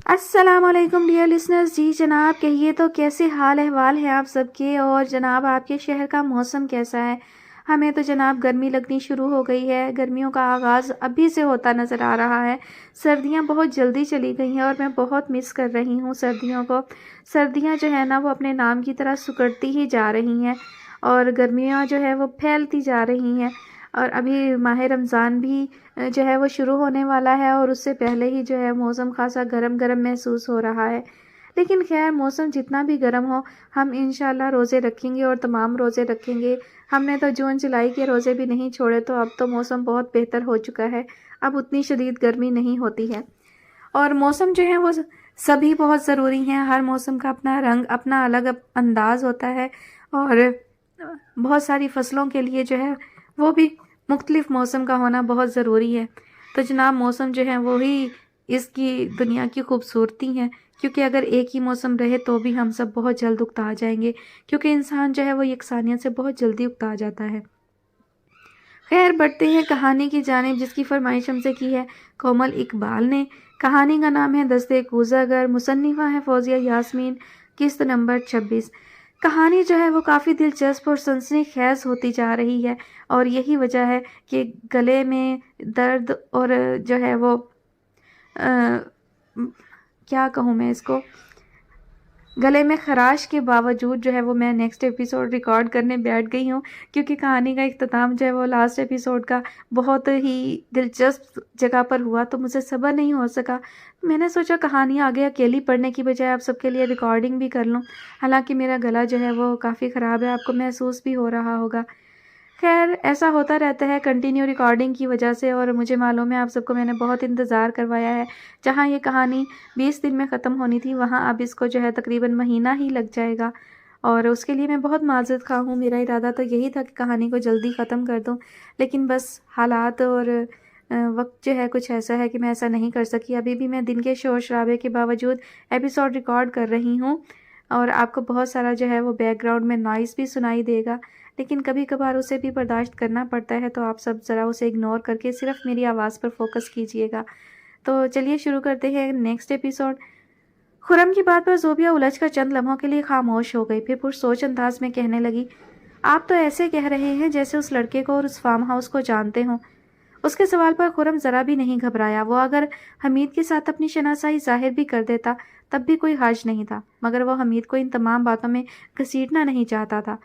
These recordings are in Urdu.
السلام علیکم ڈیئر لسنرز. جی جناب کہیے تو کیسے حال احوال ہے آپ سب کے، اور جناب آپ کے شہر کا موسم کیسا ہے؟ ہمیں تو جناب گرمی لگنی شروع ہو گئی ہے. گرمیوں کا آغاز ابھی سے ہوتا نظر آ رہا ہے. سردیاں بہت جلدی چلی گئی ہیں اور میں بہت مس کر رہی ہوں سردیوں کو. سردیاں جو ہے نا وہ اپنے نام کی طرح سکڑتی ہی جا رہی ہیں اور گرمیاں جو ہے وہ پھیلتی جا رہی ہیں. اور ابھی ماہ رمضان بھی جو ہے وہ شروع ہونے والا ہے اور اس سے پہلے ہی جو ہے موسم خاصا گرم گرم محسوس ہو رہا ہے. لیکن خیر موسم جتنا بھی گرم ہو ہم انشاءاللہ روزے رکھیں گے اور تمام روزے رکھیں گے. ہم نے تو جون جولائی کے روزے بھی نہیں چھوڑے، تو اب تو موسم بہت بہتر ہو چکا ہے. اب اتنی شدید گرمی نہیں ہوتی ہے. اور موسم جو ہے وہ سبھی بہت ضروری ہیں. ہر موسم کا اپنا رنگ، اپنا الگ انداز ہوتا ہے، اور بہت ساری فصلوں کے لیے جو ہے وہ بھی مختلف موسم کا ہونا بہت ضروری ہے. تو جناب موسم جو ہے وہی اس کی دنیا کی خوبصورتی ہیں، کیونکہ اگر ایک ہی موسم رہے تو بھی ہم سب بہت جلد اکتا جائیں گے، کیونکہ انسان جو ہے وہ یکسانیت سے بہت جلدی اکتا جاتا ہے. خیر بڑھتے ہیں کہانی کی جانب، جس کی فرمائش ہم سے کی ہے کومل اقبال نے. کہانی کا نام ہے دستے کوزہ گر، مصنفہ ہے فوزیہ یاسمین، قسط نمبر 26. کہانی جو ہے وہ کافی دلچسپ اور سنسنی خیز ہوتی جا رہی ہے، اور یہی وجہ ہے کہ گلے میں درد اور جو ہے وہ کیا کہوں میں اس کو، گلے میں خراش کے باوجود جو ہے وہ میں نیکسٹ ایپیسوڈ ریکارڈ کرنے بیٹھ گئی ہوں، کیونکہ کہانی کا اختتام جو ہے وہ لاسٹ ایپیسوڈ کا بہت ہی دلچسپ جگہ پر ہوا، تو مجھے صبر نہیں ہو سکا. میں نے سوچا کہانی آگے اکیلی پڑھنے کی بجائے آپ سب کے لیے ریکارڈنگ بھی کر لوں. حالانکہ میرا گلا جو ہے وہ کافی خراب ہے، آپ کو محسوس بھی ہو رہا ہوگا. خیر ایسا ہوتا رہتا ہے کنٹینیو ریکارڈنگ کی وجہ سے، اور مجھے معلوم ہے آپ سب کو میں نے بہت انتظار کروایا ہے. جہاں یہ کہانی 20 دن میں ختم ہونی تھی، وہاں اب اس کو جو ہے تقریباً مہینہ ہی لگ جائے گا، اور اس کے لیے میں بہت معذرت خواہ ہوں. میرا ارادہ تو یہی تھا کہ کہانی کو جلدی ختم کر دوں، لیکن بس حالات اور وقت جو ہے کچھ ایسا ہے کہ میں ایسا نہیں کر سکی. ابھی بھی میں دن کے شور شرابے کے باوجود ایپیسوڈ ریکارڈ کر رہی ہوں، اور آپ کو بہت سارا جو ہے وہ بیک گراؤنڈ میں نوائز بھی سنائی دے گا، لیکن کبھی کبھار اسے بھی برداشت کرنا پڑتا ہے. تو آپ سب ذرا اسے اگنور کر کے صرف میری آواز پر فوکس کیجئے گا. تو چلیے شروع کرتے ہیں نیکسٹ ایپیسوڈ. خرم کی بات پر زوبیا الجھ کر چند لمحوں کے لیے خاموش ہو گئی، پھر پرسوچ انداز میں کہنے لگی، آپ تو ایسے کہہ رہے ہیں جیسے اس لڑکے کو اور اس فارم ہاؤس کو جانتے ہوں. اس کے سوال پر خرم ذرا بھی نہیں گھبرایا. وہ اگر حمید کے ساتھ اپنی شناسائی ظاہر بھی کر دیتا تب بھی کوئی حرج نہیں تھا، مگر وہ حمید کو ان تمام باتوں میں گھسیٹنا نہیں چاہتا تھا،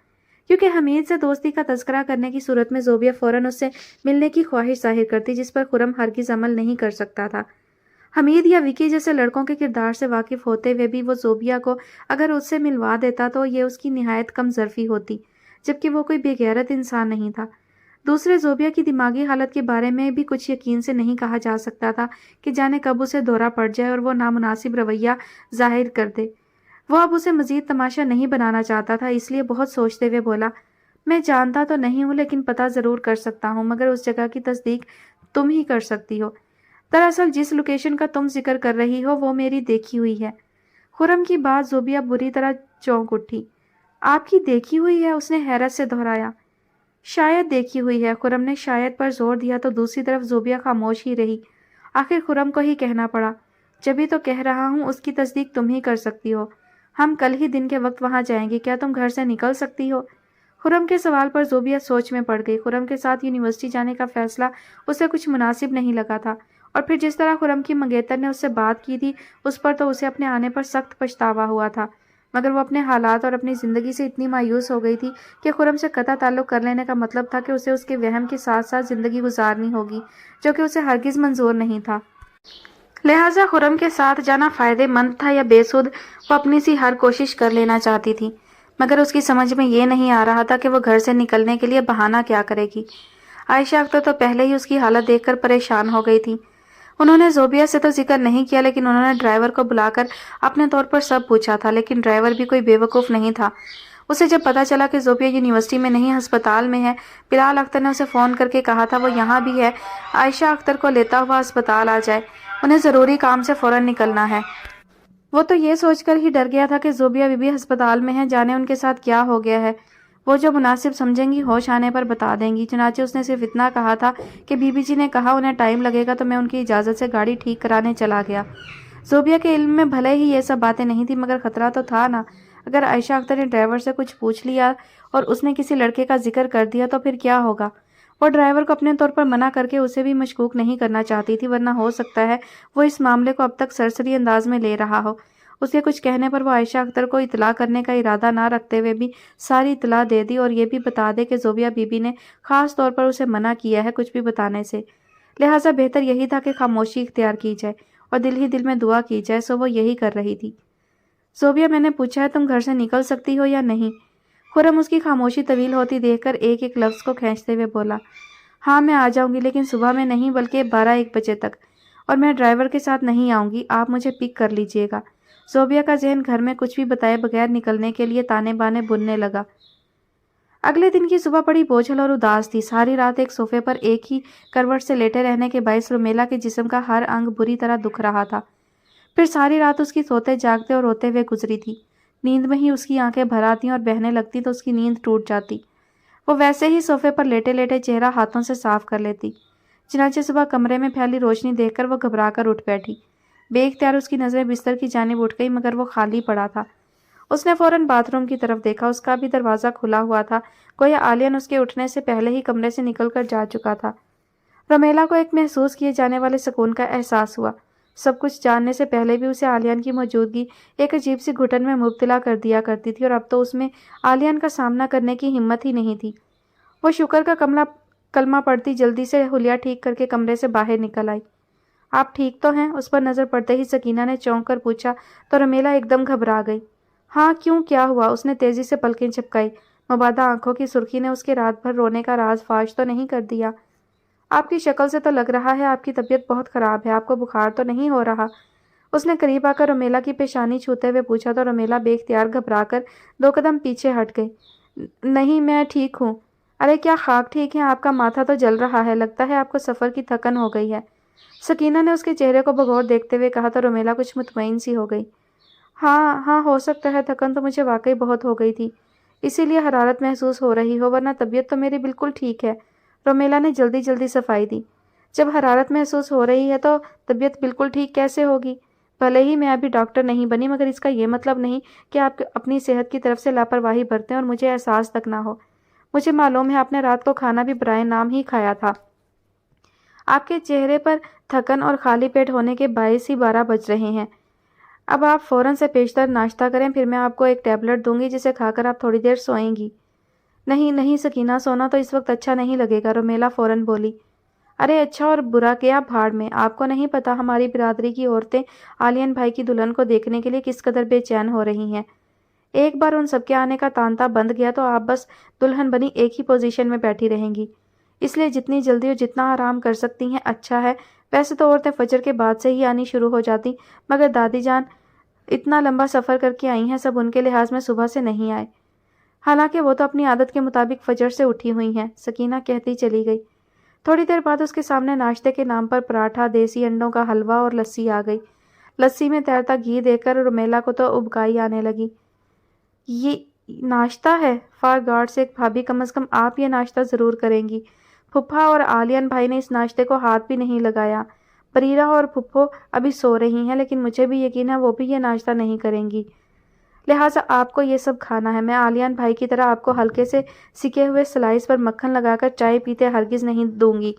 کیونکہ حمید سے دوستی کا تذکرہ کرنے کی صورت میں زوبیا فوراً اس سے ملنے کی خواہش ظاہر کرتی، جس پر خرم ہرگز عمل نہیں کر سکتا تھا. حمید یا وکی جیسے لڑکوں کے کردار سے واقف ہوتے ہوئے بھی وہ زوبیا کو اگر اس سے ملوا دیتا تو یہ اس کی نہایت کم ظرفی ہوتی، جبکہ وہ کوئی بے غیرت انسان نہیں تھا. دوسرے زوبیا کی دماغی حالت کے بارے میں بھی کچھ یقین سے نہیں کہا جا سکتا تھا کہ جانے کب اسے دورہ پڑ جائے اور وہ نامناسب رویہ ظاہر کر دے. وہ اب اسے مزید تماشا نہیں بنانا چاہتا تھا، اس لیے بہت سوچتے ہوئے بولا، میں جانتا تو نہیں ہوں لیکن پتہ ضرور کر سکتا ہوں، مگر اس جگہ کی تصدیق تم ہی کر سکتی ہو. دراصل جس لوکیشن کا تم ذکر کر رہی ہو وہ میری دیکھی ہوئی ہے. خرم کی بات زوبیا بری طرح چونک اٹھی. آپ کی دیکھی ہوئی ہے؟ اس نے حیرت سے دہرایا. شاید دیکھی ہوئی ہے. خرم نے شاید پر زور دیا تو دوسری طرف زوبیا خاموش ہی رہی. آخر خرم کو ہی کہنا پڑا، جبھی تو کہہ رہا ہوں اس کی تصدیق تم ہی کر سکتی ہو. ہم کل ہی دن کے وقت وہاں جائیں گے، کیا تم گھر سے نکل سکتی ہو؟ خرم کے سوال پر زوبیا سوچ میں پڑ گئی. خرم کے ساتھ یونیورسٹی جانے کا فیصلہ اسے کچھ مناسب نہیں لگا تھا، اور پھر جس طرح خرم کی منگیتر نے اس سے بات کی تھی اس پر تو اسے اپنے آنے پر سخت پچھتاوا ہوا تھا. مگر وہ اپنے حالات اور اپنی زندگی سے اتنی مایوس ہو گئی تھی کہ خرم سے قطع تعلق کر لینے کا مطلب تھا کہ اسے اس کے وہم کے ساتھ ساتھ زندگی گزارنی ہوگی، جو کہ اسے ہرگز منظور نہیں تھا. لہٰذا خرم کے ساتھ جانا فائدے مند تھا یا بے سود، وہ اپنی سی ہر کوشش کر لینا چاہتی تھی. مگر اس کی سمجھ میں یہ نہیں آ رہا تھا کہ وہ گھر سے نکلنے کے لیے بہانہ کیا کرے گی. عائشہ اختر تو پہلے ہی اس کی حالت دیکھ کر پریشان ہو گئی تھی. انہوں نے زوبیا سے تو ذکر نہیں کیا، لیکن انہوں نے ڈرائیور کو بلا کر اپنے طور پر سب پوچھا تھا. لیکن ڈرائیور بھی کوئی بے وقوف نہیں تھا. اسے جب پتا چلا کہ زوبیا یونیورسٹی میں نہیں ہسپتال میں ہے، بلال اختر نے اسے فون کر کے کہا تھا وہ یہاں بھی ہے، عائشہ اختر کو لیتا ہوا ہسپتال آ جائے، انہیں ضروری کام سے فوراً نکلنا ہے. وہ تو یہ سوچ کر ہی ڈر گیا تھا کہ زوبیا بی بی ہسپتال میں ہے، جانے ان کے ساتھ کیا ہو گیا ہے. وہ جو مناسب سمجھیں گی ہوش آنے پر بتا دیں گی. چنانچہ اس نے صرف اتنا کہا تھا کہ بی بی جی نے کہا انہیں ٹائم لگے گا تو میں ان کی اجازت سے گاڑی ٹھیک کرانے چلا گیا. زوبیا کے علم میں بھلے ہی یہ سب باتیں نہیں تھی مگر خطرہ تو تھا نا۔ اگر عائشہ اختر نے ڈرائیور سے کچھ پوچھ لیا اور اس نے کسی لڑکے کا ذکر کر دیا تو پھر کیا ہوگا؟ وہ ڈرائیور کو اپنے طور پر منع کر کے اسے بھی مشکوک نہیں کرنا چاہتی تھی، ورنہ ہو سکتا ہے وہ اس معاملے کو اب تک سرسری انداز میں لے رہا ہو۔ اس کے کچھ کہنے پر وہ عائشہ اختر کو اطلاع کرنے کا ارادہ نہ رکھتے ہوئے بھی ساری اطلاع دے دی اور یہ بھی بتا دے کہ زوبیا بی بی نے خاص طور پر اسے منع کیا ہے کچھ بھی بتانے سے، لہٰذا بہتر یہی تھا کہ خاموشی اختیار کی جائے اور دل ہی دل میں دعا کی جائے، سو وہ یہی کر رہی تھی۔ زوبیا، میں نے پوچھا ہے تم گھر سے نکل سکتی ہو یا نہیں؟ خرم اس کی خاموشی طویل ہوتی دیکھ کر ایک ایک لفظ کو کھینچتے ہوئے بولا، ہاں میں آ جاؤں گی، لیکن صبح میں نہیں بلکہ 12-1 بجے تک، اور میں ڈرائیور کے ساتھ نہیں آؤں گی، آپ مجھے پک کر لیجئے گا۔ زوبیا کا ذہن گھر میں کچھ بھی بتائے بغیر نکلنے کے لیے تانے بانے بننے لگا۔ اگلے دن کی صبح بڑی بوجھل اور اداس تھی۔ ساری رات ایک صوفے پر ایک ہی کروٹ سے لیٹے رہنے کے باعث رومیلا کے جسم کا ہر انگ بری طرح دکھ رہا تھا۔ پھر ساری رات اس کی سوتے جاگتے اور روتے ہوئے گزری تھی۔ نیند میں ہی اس کی آنکھیں بھر آتی اور بہنے لگتی تو اس کی نیند ٹوٹ جاتی۔ وہ ویسے ہی صوفے پر لیٹے لیٹے چہرہ ہاتھوں سے صاف کر لیتی۔ چنانچہ صبح کمرے میں پھیلی روشنی دیکھ کر وہ گھبرا کر اٹھ بیٹھی۔ بے اختیار اس کی نظریں بستر کی جانب اٹھ گئی مگر وہ خالی پڑا تھا۔ اس نے فوراً باتھ روم کی طرف دیکھا، اس کا بھی دروازہ کھلا ہوا تھا، گویا عالین اس کے اٹھنے سے پہلے ہی کمرے سے نکل کر جا چکا تھا۔ رومیلا کو ایک محسوس کیے جانے والے سکون کا احساس ہوا۔ سب کچھ جاننے سے پہلے بھی اسے عالیان کی موجودگی ایک عجیب سی گھٹن میں مبتلا کر دیا کرتی تھی، اور اب تو اس میں عالیان کا سامنا کرنے کی ہمت ہی نہیں تھی۔ وہ شکر کا کلمہ پڑھتی جلدی سے حلیہ ٹھیک کر کے کمرے سے باہر نکل آئی۔ آپ ٹھیک تو ہیں؟ اس پر نظر پڑتے ہی سکینہ نے چونک کر پوچھا تو رومیلا ایک دم گھبرا گئی۔ ہاں کیوں، کیا ہوا؟ اس نے تیزی سے پلکیں جھپکائی۔ مبادا آنکھوں کی سرخی نے اس کے رات بھر رونے کا راز فاش تو نہیں کر دیا؟ آپ کی شکل سے تو لگ رہا ہے آپ کی طبیعت بہت خراب ہے، آپ کو بخار تو نہیں ہو رہا؟ اس نے قریب آ کر رومیلا کی پیشانی چھوتے ہوئے پوچھا تو رومیلا بے اختیار گھبرا کر 2 قدم پیچھے ہٹ گئی۔ نہیں، میں ٹھیک ہوں۔ ارے کیا خاک ٹھیک ہے؟ آپ کا ماتھا تو جل رہا ہے، لگتا ہے آپ کو سفر کی تھکن ہو گئی ہے۔ سکینہ نے اس کے چہرے کو بغور دیکھتے ہوئے کہا تو رومیلا کچھ مطمئن سی ہو گئی۔ ہاں ہو سکتا ہے، تھکن تو مجھے واقعی بہت ہو گئی تھی، اسی لیے حرارت محسوس ہو رہی ہو، ورنہ طبیعت تو میری بالکل ٹھیک ہے۔ رومیلا نے جلدی جلدی صفائی دی۔ جب حرارت محسوس ہو رہی ہے تو طبیعت بالکل ٹھیک کیسے ہوگی؟ بھلے ہی میں ابھی ڈاکٹر نہیں بنی مگر اس کا یہ مطلب نہیں کہ آپ اپنی صحت کی طرف سے لاپرواہی برتیں اور مجھے احساس تک نہ ہو۔ مجھے معلوم ہے آپ نے رات کو کھانا بھی برائے نام ہی کھایا تھا۔ آپ کے چہرے پر تھکن اور خالی پیٹ ہونے کے باعث ہی 12 بج رہے ہیں۔ اب آپ فوراً سے پیشتر ناشتہ کریں، پھر میں آپ کو ایک ٹیبلٹ دوں گی جسے کھا کر آپ تھوڑی دیر سوئیں گی۔ نہیں سکینہ، سونا تو اس وقت اچھا نہیں لگے گا، رومیلا فوراً بولی۔ ارے اچھا اور برا کیا بھاڑ میں، آپ کو نہیں پتا ہماری برادری کی عورتیں عالیان بھائی کی دلہن کو دیکھنے کے لیے کس قدر بے چین ہو رہی ہیں۔ ایک بار ان سب کے آنے کا تانتا بند گیا تو آپ بس دلہن بنی ایک ہی پوزیشن میں بیٹھی رہیں گی، اس لیے جتنی جلدی اور جتنا آرام کر سکتی ہیں اچھا ہے۔ ویسے تو عورتیں فجر کے بعد سے ہی آنی شروع ہو جاتی، مگر دادی جان اتنا لمبا سفر کر کے آئی ہیں، سب ان کے لحاظ میں صبح سے نہیں آئے، حالانکہ وہ تو اپنی عادت کے مطابق فجر سے اٹھی ہوئی ہیں، سکینہ کہتی چلی گئی۔ تھوڑی دیر بعد اس کے سامنے ناشتے کے نام پر پراٹھا، دیسی انڈوں کا حلوہ اور لسی آ گئی۔ لسی میں تیرتا گھی دیکھ کر رومیلا کو تو ابکائی آنے لگی۔ یہ ناشتہ ہے؟ فار گاڈ سیک بھابھی، کم از کم آپ یہ ناشتہ ضرور کریں گی۔ پھپھا اور عالیان بھائی نے اس ناشتے کو ہاتھ بھی نہیں لگایا۔ بریرہ اور پھپھو ابھی سو رہی ہیں، لیکن مجھے بھی یقین ہے وہ بھی یہ ناشتہ نہیں کریں گی، لہٰذا آپ کو یہ سب کھانا ہے۔ میں عالیان بھائی کی طرح آپ کو ہلکے سے سکے ہوئے سلائس پر مکھن لگا کر چائے پیتے ہرگز نہیں دوں گی۔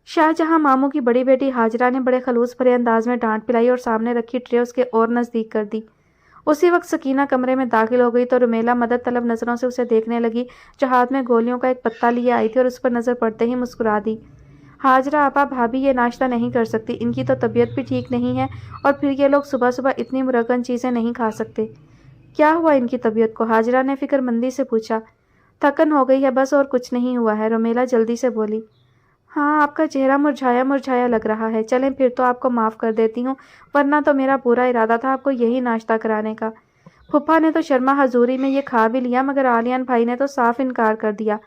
شاہ جہاں ماموں کی بڑی بیٹی ہاجرہ نے بڑے خلوص بھرے انداز میں ڈانٹ پلائی اور سامنے رکھی ٹرے اس کے اور نزدیک کر دی۔ اسی وقت سکینہ کمرے میں داخل ہو گئی تو رومیلا مدد طلب نظروں سے اسے دیکھنے لگی، جو ہاتھ میں گولیوں کا ایک پتا لیے آئی تھی، اور اس پر نظر پڑتے ہی مسکرا دی۔ ہاجرہ آپا، بھابھی یہ ناشتہ نہیں کر سکتی، ان کی تو طبیعت بھی ٹھیک نہیں ہے، اور پھر یہ لوگ صبح صبح اتنی مرغن چیزیں نہیں کھا سکتے۔ کیا ہوا ان کی طبیعت کو؟ ہاجرہ نے فکر مندی سے پوچھا۔ تھکن ہو گئی ہے بس، اور کچھ نہیں ہوا ہے، رومیلا جلدی سے بولی۔ ہاں، آپ کا چہرہ مرجھایا مرجھایا لگ رہا ہے، چلیں پھر تو آپ کو معاف کر دیتی ہوں، ورنہ تو میرا پورا ارادہ تھا آپ کو یہی ناشتہ کرانے کا۔ پھپھا نے تو شرما حضوری میں یہ کھا بھی لیا، مگر عالیان بھائی نے تو صاف انکار کر دیا۔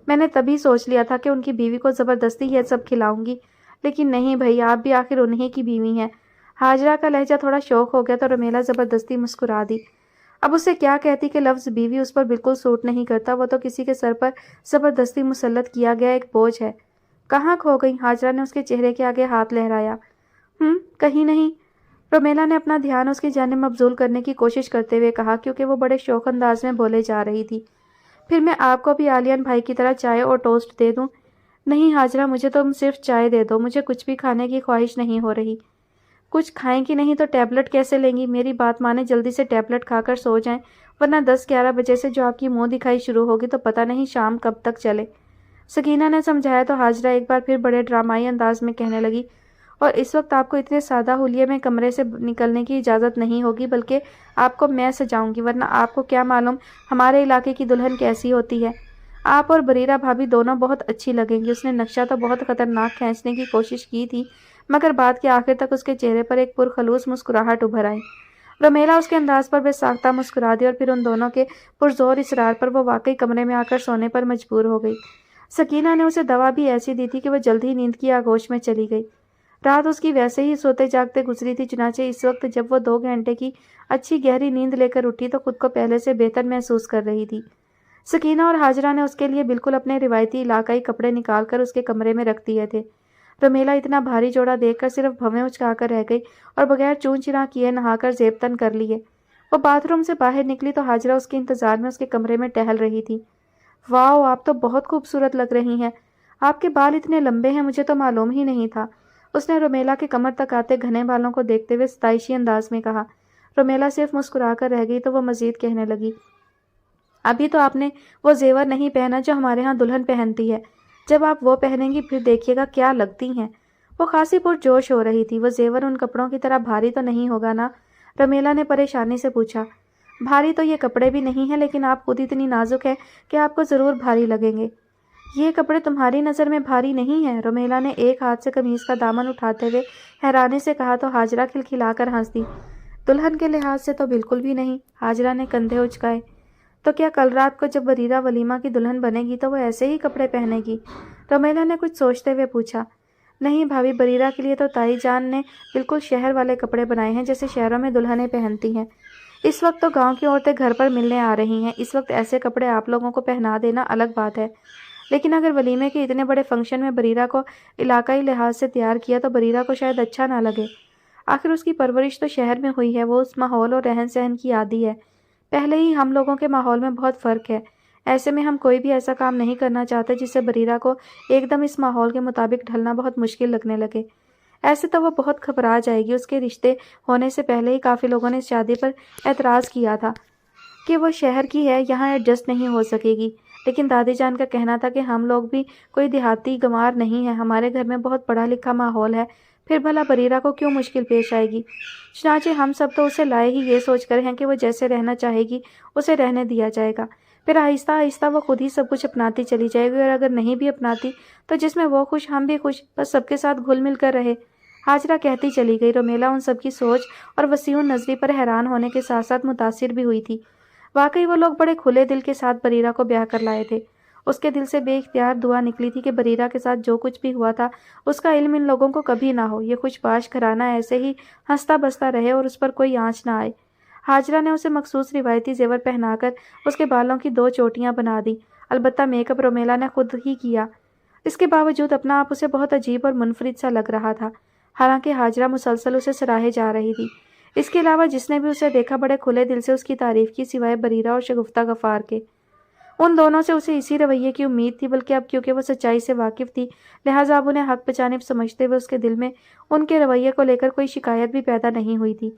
میں نے تبھی سوچ لیا تھا کہ ان کی بیوی کو زبردستی یہ سب کھلاؤں گی، لیکن نہیں بھائی، آپ بھی آخر انہی کی بیوی ہیں۔ ہاجرہ کا لہجہ تھوڑا شوق ہو گیا تو رومیلا زبردستی مسکرا دی۔ اب اسے کیا کہتی کہ لفظ بیوی اس پر بالکل سوٹ نہیں کرتا، وہ تو کسی کے سر پر زبردستی مسلط کیا گیا ایک بوجھ ہے۔ کہاں کھو گئی؟ ہاجرہ نے اس کے چہرے کے آگے ہاتھ لہرایا۔ کہیں نہیں۔ رومیلا نے اپنا دھیان اس کی جانب مبذول کرنے کی کوشش کرتے ہوئے کہا، کیونکہ وہ بڑے شوق انداز میں بولے جا رہی تھی۔ پھر میں آپ کو بھی آلیان بھائی کی طرح چائے اور ٹوسٹ دے دوں؟ نہیں ہاجرہ، مجھے تم صرف چائے دے دو، مجھے کچھ بھی کھانے کی خواہش نہیں ہو رہی۔ کچھ کھائیں گی نہیں تو ٹیبلٹ کیسے لیں گی؟ میری بات مانیں، جلدی سے ٹیبلٹ کھا کر سو جائیں، ورنہ 10-11 بجے سے جو آپ کی منہ دکھائی شروع ہوگی تو پتہ نہیں شام کب تک چلے۔ سکینہ نے سمجھایا تو ہاجرہ ایک بار پھر بڑے ڈرامائی انداز میں کہنے لگی، اور اس وقت آپ کو اتنے سادہ حلیے میں کمرے سے نکلنے کی اجازت نہیں ہوگی، بلکہ آپ کو میں سجاؤں گی، ورنہ آپ کو کیا معلوم ہمارے علاقے کی دلہن کیسی ہوتی ہے۔ آپ اور بریرہ بھابھی دونوں بہت اچھی لگیں گی۔ اس نے نقشہ تو بہت خطرناک کھینچنے کی کوشش کی تھی، مگر بات کے آخر تک اس کے چہرے پر ایک پرخلوص مسکراہٹ ابھر آئی۔ رومیلا اس کے انداز پر بے ساختہ مسکرا دی، اور پھر ان دونوں کے پرزور اصرار پر وہ واقعی کمرے میں آ کر سونے پر مجبور ہو گئی۔ سکینہ نے اسے دوا بھی ایسی دی تھی کہ وہ جلد ہی نیند کی آغوش میں چلی گئی۔ رات اس کی ویسے ہی سوتے جاگتے گزری تھی، چنانچہ اس وقت جب وہ 2 گھنٹے کی اچھی گہری نیند لے کر اٹھی تو خود کو پہلے سے بہتر محسوس کر رہی تھی۔ سکینہ اور ہاجرہ نے اس کے لیے بالکل اپنے روایتی علاقائی کپڑے نکال کر اس کے کمرے میں رکھ دیے تھے۔ رومیلا اتنا بھاری جوڑا دیکھ کر صرف بھویں اچکا کر رہ گئی اور بغیر چون چرا کیے نہا کر زیب تن کر لیے۔ وہ باتھ روم سے باہر نکلی تو ہاجرہ اس کے انتظار میں اس کے کمرے میں ٹہل رہی تھی۔ واؤ، آپ تو بہت خوبصورت لگ رہی ہیں، آپ کے بال اتنے لمبے ہیں، مجھے تو معلوم ہی نہیں تھا۔ اس نے رومیلا کے کمر تک آتے گھنے بالوں کو دیکھتے ہوئے ستائشی انداز میں کہا۔ رومیلا صرف مسکرا کر رہ گئی تو وہ مزید کہنے لگی، ابھی تو آپ نے وہ زیور نہیں پہنا جو ہمارے ہاں دلہن پہنتی ہے، جب آپ وہ پہنیں گی پھر دیکھیے گا کیا لگتی ہیں۔ وہ خاصی پرجوش ہو رہی تھی۔ وہ زیور ان کپڑوں کی طرح بھاری تو نہیں ہوگا نا؟ رومیلا نے پریشانی سے پوچھا۔ بھاری تو یہ کپڑے بھی نہیں ہیں، لیکن آپ خود اتنی نازک ہے کہ آپ کو ضرور بھاری لگیں گے۔ یہ کپڑے تمہاری نظر میں بھاری نہیں ہیں؟ رومیلا نے ایک ہاتھ سے قمیص کا دامن اٹھاتے ہوئے حیرانی سے کہا تو ہاجرہ کھلکھلا کر ہنس دی۔ دلہن کے لحاظ سے تو بالکل بھی نہیں، ہاجرہ نے کندھے اچکائے۔ تو کیا کل رات کو جب بریرہ ولیمہ کی دلہن بنے گی تو وہ ایسے ہی کپڑے پہنے گی؟ رومیلا نے کچھ سوچتے ہوئے پوچھا۔ نہیں بھابھی، بریرہ کے لیے تو تائی جان نے بالکل شہر والے کپڑے بنائے ہیں جیسے شہروں میں دلہنیں پہنتی ہیں۔ اس وقت تو گاؤں کی عورتیں گھر پر ملنے آ رہی ہیں، اس وقت ایسے کپڑے آپ لوگوں کو پہنا دینا الگ بات ہے، لیکن اگر ولیمے کے اتنے بڑے فنکشن میں بریرہ کو علاقائی لحاظ سے تیار کیا تو بریرہ کو شاید اچھا نہ لگے۔ آخر اس کی پرورش تو شہر میں ہوئی ہے، وہ اس ماحول اور رہن سہن کی عادی ہے۔ پہلے ہی ہم لوگوں کے ماحول میں بہت فرق ہے، ایسے میں ہم کوئی بھی ایسا کام نہیں کرنا چاہتے جس سے بریرہ کو ایک دم اس ماحول کے مطابق ڈھلنا بہت مشکل لگنے لگے۔ ایسے تو وہ بہت گھبرا جائے گی۔ اس کے رشتے ہونے سے پہلے ہی کافی لوگوں نے اس شادی پر اعتراض کیا تھا کہ وہ شہر کی ہے، یہاں ایڈجسٹ نہیں ہو سکے گی، لیکن دادی جان کا کہنا تھا کہ ہم لوگ بھی کوئی دیہاتی گنوار نہیں ہیں، ہمارے گھر میں بہت پڑھا لکھا ماحول ہے، پھر بھلا بریرہ کو کیوں مشکل پیش آئے گی؟ چنانچہ ہم سب تو اسے لائے ہی یہ سوچ کر ہیں کہ وہ جیسے رہنا چاہے گی اسے رہنے دیا جائے گا، پھر آہستہ آہستہ وہ خود ہی سب کچھ اپناتی چلی جائے گی، اور اگر نہیں بھی اپناتی تو جس میں وہ خوش ہم بھی خوش، بس سب کے ساتھ گھل مل کر رہے۔ ہاجرہ کہتی چلی گئی۔ رومیلا ان سب کی سوچ اور وسیع نظری پر حیران ہونے کے ساتھ ساتھ متاثر بھی ہوئی تھی۔ واقعی وہ لوگ بڑے کھلے دل کے ساتھ بریرہ کو بیاہ کر لائے تھے۔ اس کے دل سے بے اختیار دعا نکلی تھی کہ بریرہ کے ساتھ جو کچھ بھی ہوا تھا اس کا علم ان لوگوں کو کبھی نہ ہو، یہ خوش باش گھرانہ ایسے ہی ہنستا بستا رہے اور اس پر کوئی آنچ نہ آئے۔ ہاجرہ نے اسے مخصوص روایتی زیور پہنا کر اس کے بالوں کی 2 چوٹیاں بنا دی، البتہ میک اپ رومیلا نے خود ہی کیا۔ اس کے باوجود اپنا آپ اسے بہت عجیب اور منفرد سا لگ رہا تھا، حالانکہ ہاجرہ مسلسل اسے سراہے جا رہی تھی۔ اس کے علاوہ جس نے بھی اسے دیکھا بڑے کھلے دل سے اس کی تعریف کی، سوائے بریرہ اور شگفتہ غفار کے۔ ان دونوں سے اسے اسی رویے کی امید تھی، بلکہ اب کیونکہ وہ سچائی سے واقف تھی لہٰذا اب انہیں حق بجانب سمجھتے ہوئے اس کے دل میں ان کے رویے کو لے کر کوئی شکایت بھی پیدا نہیں ہوئی تھی،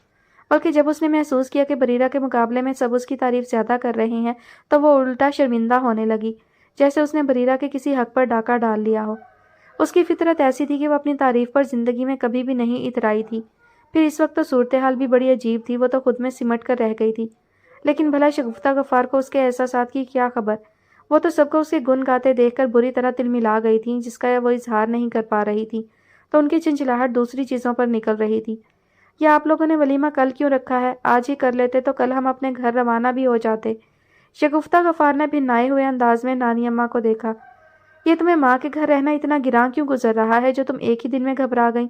بلکہ جب اس نے محسوس کیا کہ بریرہ کے مقابلے میں سب اس کی تعریف زیادہ کر رہے ہیں تو وہ الٹا شرمندہ ہونے لگی، جیسے اس نے بریرہ کے کسی حق پر ڈاکہ ڈال لیا ہو۔ اس کی فطرت ایسی تھی کہ وہ اپنی تعریف پر زندگی میں کبھی بھی نہیں اترائی تھی۔ پھر اس وقت تو صورتحال بھی بڑی عجیب تھی، وہ تو خود میں سمٹ کر رہ گئی تھی، لیکن بھلا شگفتہ غفار کو اس کے احساسات کی کیا خبر؟ وہ تو سب کو اس کے گن گاتے دیکھ کر بری طرح تلملا گئی تھی، جس کا وہ اظہار نہیں کر پا رہی تھی، تو ان کی چنچلاہٹ دوسری چیزوں پر نکل رہی تھی۔ یا آپ لوگوں نے ولیمہ کل کیوں رکھا ہے؟ آج ہی کر لیتے تو کل ہم اپنے گھر روانہ بھی ہو جاتے۔ شگفتہ غفار نے بھنائے ہوئے انداز میں نانی اماں کو دیکھا۔ یہ تمہیں ماں کے گھر رہنا اتنا گراں کیوں گزر رہا ہے جو تم ایک ہی دن میں گھبرا گئیں؟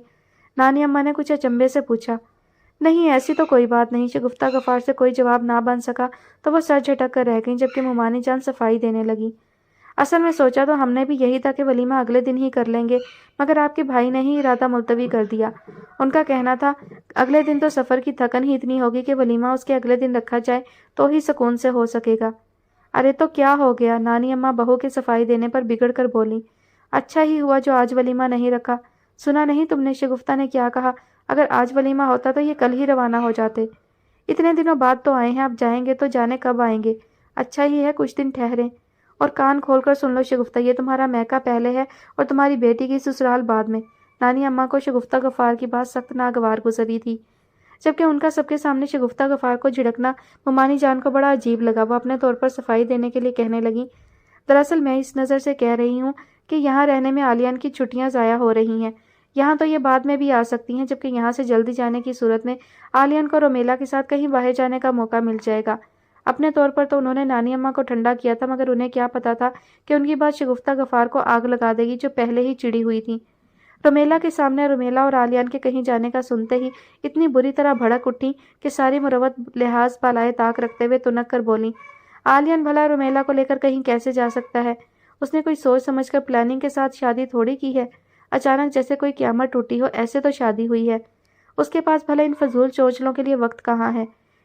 نانی اماں نے کچھ اچنبھے سے پوچھا۔ نہیں ایسی تو کوئی بات نہیں۔ شگفتہ غفار سے کوئی جواب نہ بن سکا تو وہ سر جھٹک کر رہ گئیں، جبکہ مومانی جان صفائی دینے لگی۔ اصل میں سوچا تو ہم نے بھی یہی تھا کہ ولیمہ اگلے دن ہی کر لیں گے، مگر آپ کے بھائی نے ہی ارادہ ملتوی کر دیا۔ ان کا کہنا تھا اگلے دن تو سفر کی تھکن ہی اتنی ہوگی کہ ولیمہ اس کے اگلے دن رکھا جائے تو ہی سکون سے ہو سکے گا۔ ارے تو کیا ہو گیا؟ نانی اماں بہو کے صفائی دینے پر بگڑ کر بولی۔ اچھا ہی ہوا جو آج ولیمہ نہیں رکھا۔ سنا نہیں تم نے شگفتہ نے کیا کہا؟ اگر آج ولیمہ ہوتا تو یہ کل ہی روانہ ہو جاتے۔ اتنے دنوں بعد تو آئے ہیں، اب جائیں گے تو جانے کب آئیں گے۔ اچھا ہی ہے کچھ دن ٹھہریں۔ اور کان کھول کر سن لو شگفتہ، یہ تمہارا میکہ پہلے ہے اور تمہاری بیٹی کی سسرال بعد میں۔ نانی اماں کو شگفتہ غفار کی بات سخت ناگوار گزری تھی، جبکہ ان کا سب کے سامنے شگفتہ غفار کو جھڑکنا ممانی جان کو بڑا عجیب لگا۔ وہ اپنے طور پر صفائی دینے کے لیے کہنے لگی، دراصل میں اس نظر سے کہہ رہی ہوں کہ یہاں رہنے میں عالیان کی چھٹیاں ضائع ہو رہی ہیں۔ یہاں تو یہ بعد میں بھی آ سکتی ہیں، جبکہ یہاں سے جلدی جانے کی صورت میں عالیان کو رومیلا کے ساتھ کہیں باہر جانے کا موقع مل جائے گا۔ اپنے طور پر تو انہوں نے نانی اماں کو ٹھنڈا کیا تھا، مگر انہیں کیا پتا تھا کہ ان کی بات شگفتہ غفار کو آگ لگا دے گی، جو پہلے ہی چڑی ہوئی تھی۔ رومیلا کے سامنے رومیلا اور عالیان کے کہیں جانے کا سنتے ہی اتنی بری طرح بھڑک اٹھی کہ ساری مروت لحاظ بالائے طاق رکھتے ہوئے تنک کر بولی، عالیان بھلا رومیلا کو لے کر کہیں کیسے جا سکتا ہے؟ اس نے کوئی سوچ سمجھ کر پلاننگ کے ساتھ شادی تھوڑی کی ہے۔ اچانک جیسے کوئی قیامت ٹوٹی ہو ایسے تو شادی ہوئی ہے۔ اس کے پاس بھلا ان فضول چوچلوں کے لیے وقت کہاں ہے؟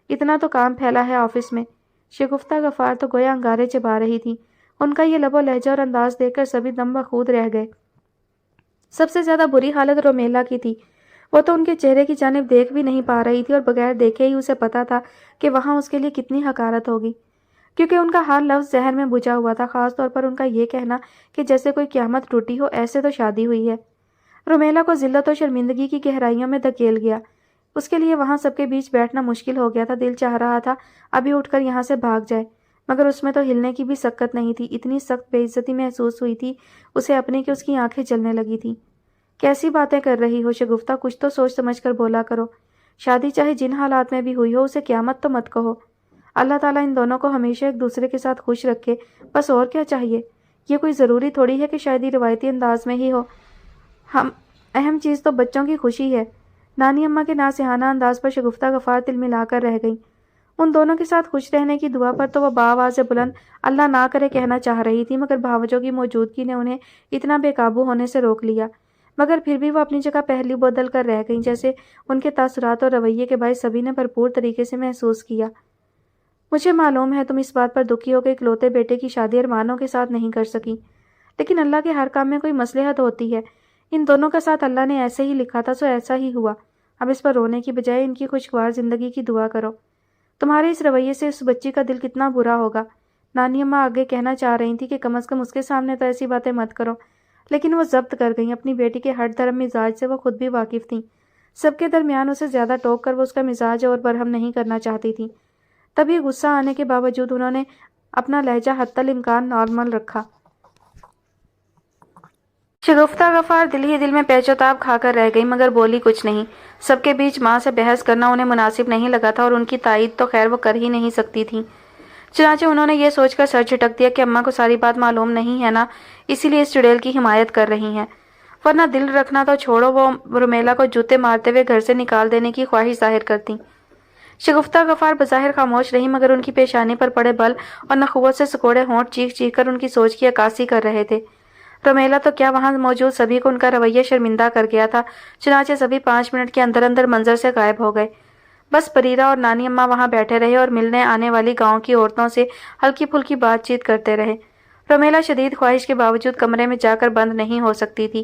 اتنا تو کام پھیلا ہے آفس میں۔ شگفتہ غفار تو گویا انگارے چبا رہی تھی۔ ان کا یہ لب و لہجہ اور انداز دیکھ کر سبھی دم بخود رہ گئے۔ سب سے زیادہ بری حالت رومیلا کی تھی۔ وہ تو ان کے چہرے کی جانب دیکھ بھی نہیں پا رہی تھی، اور بغیر دیکھے ہی اسے پتا تھا کہ وہاں اس کے لیے کتنی حقارت ہوگی، کیونکہ ان کا ہر لفظ ذہن میں بجھا ہوا تھا، خاص طور پر ان کا یہ کہنا کہ جیسے کوئی قیامت ٹوٹی ہو ایسے تو شادی ہوئی ہے۔ رومیلا کو ذلت و شرمندگی کی گہرائیوں میں دھکیل گیا۔ اس کے لیے وہاں سب کے بیچ بیٹھنا مشکل ہو گیا تھا۔ دل چاہ رہا تھا ابھی اٹھ کر یہاں سے بھاگ جائے، مگر اس میں تو ہلنے کی بھی سکت نہیں تھی۔ اتنی سخت بے عزتی محسوس ہوئی تھی اسے اپنی کہ اس کی آنکھیں جلنے لگی تھی۔ کیسی باتیں کر رہی ہو شگفتہ؟ کچھ تو سوچ سمجھ کر بولا کرو۔ شادی چاہے جن حالات میں بھی ہوئی ہو، اسے قیامت تو مت کہو۔ اللہ تعالیٰ ان دونوں کو ہمیشہ ایک دوسرے کے ساتھ خوش رکھے، بس اور کیا چاہیے؟ یہ کوئی ضروری تھوڑی ہے کہ شادی روایتی انداز میں ہی ہو۔ اہم چیز تو بچوں کی خوشی ہے۔ نانی اماں کے ناصحانہ انداز پر شگفتہ غفار تل ملا کر رہ گئی۔ ان دونوں کے ساتھ خوش رہنے کی دعا پر تو وہ بآواز بلند اللہ نہ کرے کہنا چاہ رہی تھی، مگر بھاوجوں کی موجودگی نے انہیں اتنا بے قابو ہونے سے روک لیا۔ مگر پھر بھی وہ اپنی جگہ پہلو بدل کر رہ گئیں، جیسے ان کے تاثرات اور رویے کے باعث سبھی نے بھرپور طریقے سے محسوس کیا۔ مجھے معلوم ہے تم اس بات پر دکھی ہو کہ اکلوتے بیٹے کی شادی ارمانوں کے ساتھ نہیں کر سکی، لیکن اللہ کے ہر کام میں کوئی مصلحت ہوتی ہے۔ ان دونوں کا ساتھ اللہ نے ایسے ہی لکھا تھا، سو ایسا ہی ہوا۔ اب اس پر رونے کی بجائے ان کی خوشگوار زندگی کی دعا کرو۔ تمہارے اس رویے سے اس بچی کا دل کتنا برا ہوگا۔ نانی اماں آگے کہنا چاہ رہی تھی کہ کم از کم اس کے سامنے تو ایسی باتیں مت کرو، لیکن وہ ضبط کر گئیں۔ اپنی بیٹی کے ہٹ دھرم مزاج سے وہ خود بھی واقف تھیں۔ سب کے درمیان اسے زیادہ ٹوک کر وہ اس کا مزاج اور برہم نہیں کرنا چاہتی تھیں۔ تبھی غصہ آنے کے باوجود انہوں نے اپنا لہجہ حتی الامکان نارمل رکھا۔ شگفتہ غفار دل ہی دل میں پیچ و تاب کھا کر رہ گئی، مگر بولی کچھ نہیں۔ سب کے بیچ ماں سے بحث کرنا انہیں مناسب نہیں لگا تھا، اور ان کی تائید تو خیر وہ کر ہی نہیں سکتی تھیں۔ چنانچہ انہوں نے یہ سوچ کر سر جھٹک دیا کہ اماں کو ساری بات معلوم نہیں ہے نا، اسی لیے اس چڑیل کی حمایت کر رہی ہیں، ورنہ دل رکھنا تو چھوڑو، وہ رومیلا کو جوتے مارتے ہوئے گھر سے نکال دینے کی خواہش ظاہر کرتی۔ شگفتہ غفار بظاہر خاموش رہی، مگر ان کی پیشانی پر پڑے بل اور نخوت سے سکوڑے ہونٹ چیخ چیخ کر ان کی سوچ کی عکاسی کر رہے تھے۔ رومیلا تو کیا وہاں موجود سبھی کو ان کا رویہ شرمندہ کر گیا تھا، چنانچہ سبھی 5 منٹ کے اندر اندر منظر سے غائب ہو گئے۔ بس پریرا اور نانی اماں وہاں بیٹھے رہے اور ملنے آنے والی گاؤں کی عورتوں سے ہلکی پھلکی بات چیت کرتے رہے۔ رومیلا شدید خواہش کے باوجود کمرے میں جا کر بند نہیں ہو سکتی تھی۔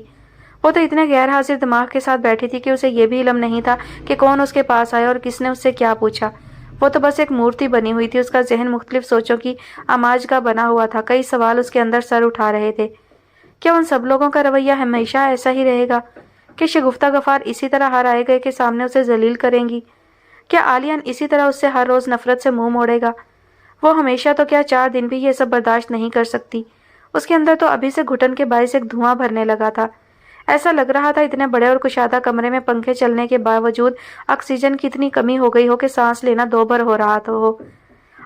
وہ تو اتنے غیر حاضر دماغ کے ساتھ بیٹھی تھی کہ اسے یہ بھی علم نہیں تھا کہ کون اس کے پاس آیا اور کس نے اس سے کیا پوچھا۔ وہ تو بس ایک مورتی بنی ہوئی تھی، اس کا ذہن مختلف سوچوں کی آماج کا بنا ہوا تھا۔ کئی سوال اس کے اندر سر اٹھا رہے تھے۔ کیا ان سب لوگوں کا رویہ ہمیشہ ایسا ہی رہے گا کہ شگفتہ غفار اسی طرح ہر آئے گئے کے سامنے اسے ذلیل کریں گی؟ کیا عالیان اسی طرح اس سے ہر روز نفرت سے منہ موڑے گا؟ وہ ہمیشہ تو کیا 4 دن بھی یہ سب برداشت نہیں کر سکتی۔ اس کے اندر تو ابھی سے گھٹن کے باعث ایک دھواں بھرنے لگا تھا۔ ایسا لگ رہا تھا اتنے بڑے اور کشادہ کمرے میں پنکھے چلنے کے باوجود آکسیجن کی اتنی کمی ہو گئی ہو کہ سانس لینا دوبھر ہو رہا ہو۔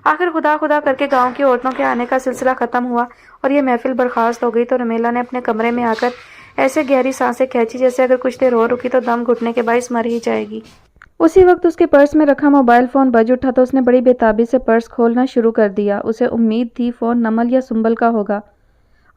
آخر خدا خدا کر کے گاؤں کی عورتوں کے آنے کا سلسلہ ختم ہوا اور یہ محفل برخاست ہو گئی، تو رومیلا نے اپنے کمرے میں آ کر ایسے گہری سانسیں کھینچی جیسے اگر کچھ دیر اور رکی تو دم گھٹنے کے باعث مر ہی جائے گی۔ اسی وقت اس کے پرس میں رکھا موبائل فون بج اٹھا تو اس نے بڑی بے تابی سے پرس کھولنا شروع کر دیا۔ اسے امید تھی فون نمل یا سنبل کا ہوگا۔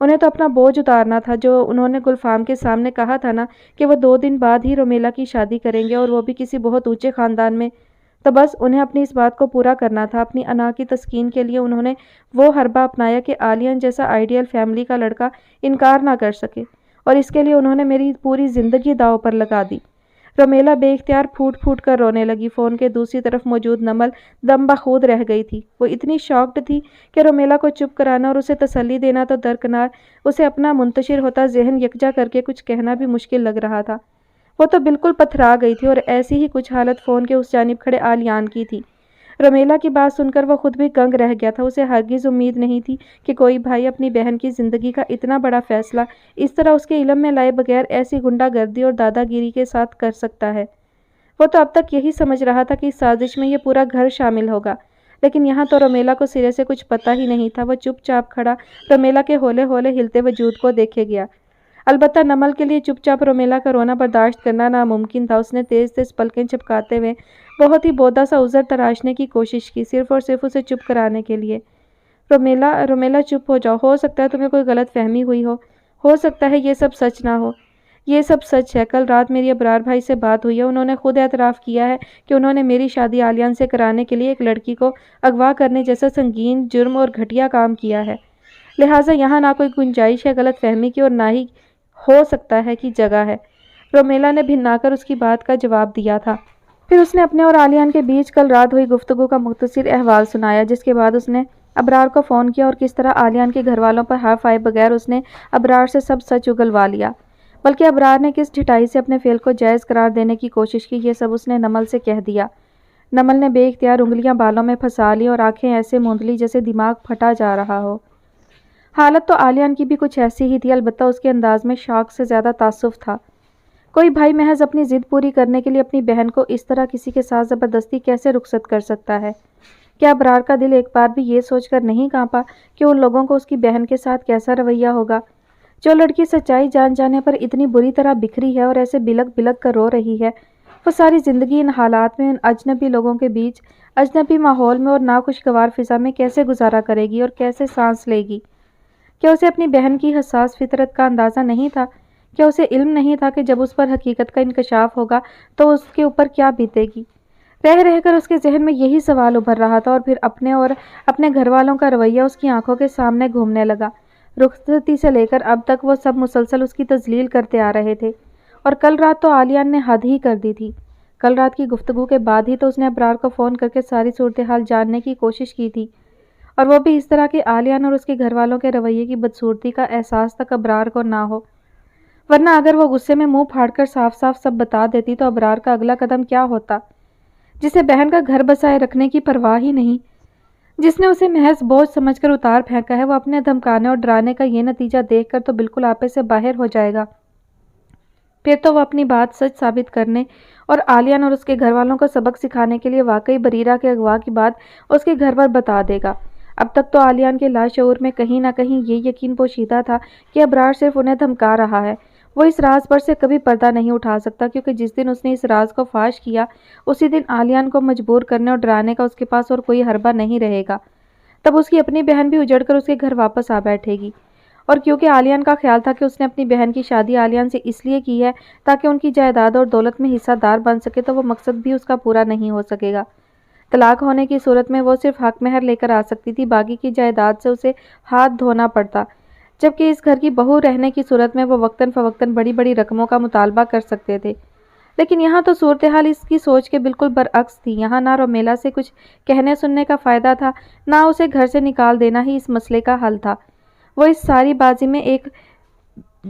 انہیں تو اپنا بوجھ اتارنا تھا، جو انہوں نے گلفام کے سامنے کہا تھا نا کہ وہ 2 دن بعد ہی رومیلا کی شادی کریں گے، اور وہ بھی کسی بہت اونچے خاندان میں۔ تو بس انہیں اپنی اس بات کو پورا کرنا تھا۔ اپنی انا کی تسکین کے لیے انہوں نے وہ حربہ اپنایا کہ آلیان جیسا آئیڈیل فیملی کا لڑکا انکار نہ کر سکے، اور اس کے لیے انہوں نے میری پوری زندگی داؤ پر لگا دی۔ رومیلا بے اختیار پھوٹ پھوٹ کر رونے لگی۔ فون کے دوسری طرف موجود نمل دم بخود رہ گئی تھی۔ وہ اتنی شاکڈ تھی کہ رومیلا کو چپ کرانا اور اسے تسلی دینا تو درکنار، اسے اپنا منتشر ہوتا ذہن یکجا کر کے کچھ کہنا بھی مشکل لگ رہا تھا۔ وہ تو بالکل پتھرا گئی تھی، اور ایسی ہی کچھ حالت فون کے اس جانب کھڑے آلیان کی تھی۔ رومیلا کی بات سن کر وہ خود بھی گنگ رہ گیا تھا۔ اسے ہرگز امید نہیں تھی کہ کوئی بھائی اپنی بہن کی زندگی کا اتنا بڑا فیصلہ اس طرح اس کے علم میں لائے بغیر ایسی غنڈہ گردی اور دادا گیری کے ساتھ کر سکتا ہے۔ وہ تو اب تک یہی سمجھ رہا تھا کہ اس سازش میں یہ پورا گھر شامل ہوگا، لیکن یہاں تو رومیلا کو سرے سے کچھ پتہ ہی نہیں تھا۔ وہ چپ چاپ کھڑا رومیلا کے ہولے ہولے ہلتے وجود کو دیکھے گیا۔ البتہ نمل کے لیے چپ چاپ رومیلا کا رونا برداشت کرنا ناممکن تھا۔ اس نے تیز تیز پلکیں جھپکاتے ہوئے بہت ہی بودا سا عذر تراشنے کی کوشش کی، صرف اور صرف اسے چپ کرانے کے لیے۔ رومیلا چپ ہو جاؤ، ہو سکتا ہے تمہیں کوئی غلط فہمی ہوئی ہو سکتا ہے یہ سب سچ نہ ہو۔ یہ سب سچ ہے۔ کل رات میری ابرار بھائی سے بات ہوئی ہے، انہوں نے خود اعتراف کیا ہے کہ انہوں نے میری شادی آلیان سے کرانے کے لیے ایک لڑکی کو اغوا کرنے جیسا سنگین جرم اور گھٹیا کام کیا ہے، لہٰذا یہاں نہ کوئی گنجائش ہے غلط فہمی کی، اور نہ ہی ہو سکتا ہے کی جگہ ہے۔ رومیلا نے بھنا کر اس کی بات کا جواب دیا تھا۔ پھر اس نے اپنے اور آلیان کے بیچ کل رات ہوئی گفتگو کا مختصر احوال سنایا، جس کے بعد اس نے ابرار کو فون کیا اور کس طرح آلیان کے گھر والوں پر حرف آئے بغیر اس نے ابرار سے سب سچ اگلوا لیا، بلکہ ابرار نے کس ڈھٹائی سے اپنے فعل کو جائز قرار دینے کی کوشش کی، یہ سب اس نے نمل سے کہہ دیا۔ نمل نے بے اختیار انگلیاں بالوں میں پھنسا لی اور آنکھیں ایسے موند لی جیسے دماغ پھٹا جا رہا ہو۔ حالت تو آلیان کی بھی کچھ ایسی ہی تھی، البتہ اس کے انداز میں شوق سے زیادہ تعصب تھا۔ کوئی بھائی محض اپنی ضد پوری کرنے کے لیے اپنی بہن کو اس طرح کسی کے ساتھ زبردستی کیسے رخصت کر سکتا ہے؟ کیا ابرار کا دل ایک بار بھی یہ سوچ کر نہیں کانپا کہ ان لوگوں کو اس کی بہن کے ساتھ کیسا رویہ ہوگا؟ جو لڑکی سچائی جان جانے پر اتنی بری طرح بکھری ہے اور ایسے بلک بلک کر رو رہی ہے، وہ ساری زندگی ان حالات میں، ان اجنبی لوگوں کے بیچ، اجنبی ماحول میں اور ناخوشگوار فضا میں کیسے گزارا کرے گی اور کیسے سانس لے گی؟ کیا اسے اپنی بہن کی حساس فطرت کا اندازہ نہیں تھا؟ کیا اسے علم نہیں تھا کہ جب اس پر حقیقت کا انکشاف ہوگا تو اس کے اوپر کیا بیتے گی؟ رہ رہ کر اس کے ذہن میں یہی سوال ابھر رہا تھا، اور پھر اپنے اور اپنے گھر والوں کا رویہ اس کی آنکھوں کے سامنے گھومنے لگا۔ رخصتی سے لے کر اب تک وہ سب مسلسل اس کی تذلیل کرتے آ رہے تھے، اور کل رات تو آلیان نے حد ہی کر دی تھی۔ کل رات کی گفتگو کے بعد ہی تو اس نے ابرار کو فون کر کے ساری صورتحال جاننے کی کوشش کی تھی، اور وہ بھی اس طرح کہ آلیان اور اس کے گھر والوں کے رویے کی بدصورتی کا احساس تک ابرار کو نہ ہو، ورنہ اگر وہ غصے میں منہ پھاڑ کر صاف صاف سب بتا دیتی تو ابرار کا اگلا قدم کیا ہوتا؟ جسے بہن کا گھر بسائے رکھنے کی پرواہ ہی نہیں، جس نے اسے محض بوجھ سمجھ کر اتار پھینکا ہے، وہ اپنے دھمکانے اور ڈرانے کا یہ نتیجہ دیکھ کر تو بالکل آپے سے باہر ہو جائے گا۔ پھر تو وہ اپنی بات سچ ثابت کرنے اور آلیان اور اس کے گھر والوں کو سبق سکھانے کے لیے واقعی بریرہ کے اغوا کی بات اس کے گھر پر بتا دے گا۔ اب تک تو آلیان کے لاشعور میں کہیں نہ کہیں یہ یقین پوشیدہ تھا کہ ابرار صرف انہیں دھمکا رہا ہے۔ وہ اس راز پر سے کبھی پردہ نہیں اٹھا سکتا، کیونکہ جس دن اس نے اس راز کو فاش کیا اسی دن آلیان کو مجبور کرنے اور ڈرانے کا اس کے پاس اور کوئی حربہ نہیں رہے گا۔ تب اس کی اپنی بہن بھی اجڑ کر اس کے گھر واپس آ بیٹھے گی، اور کیونکہ آلیان کا خیال تھا کہ اس نے اپنی بہن کی شادی آلیان سے اس لیے کی ہے تاکہ ان کی جائیداد اور دولت میں حصہ دار بن سکے، تو وہ مقصد بھی اس کا پورا نہیں ہو سکے گا۔ طلاق ہونے کی صورت میں وہ صرف حق مہر لے کر آ سکتی تھی، باقی کی جائیداد سے اسے ہاتھ دھونا پڑتا، جبکہ اس گھر کی بہو رہنے کی صورت میں وہ وقتاً فوقتاً بڑی بڑی رقموں کا مطالبہ کر سکتے تھے۔ لیکن یہاں تو صورتحال اس کی سوچ کے بالکل برعکس تھی۔ یہاں نہ رومیلا سے کچھ کہنے سننے کا فائدہ تھا، نہ اسے گھر سے نکال دینا ہی اس مسئلے کا حل تھا۔ وہ اس ساری بازی میں ایک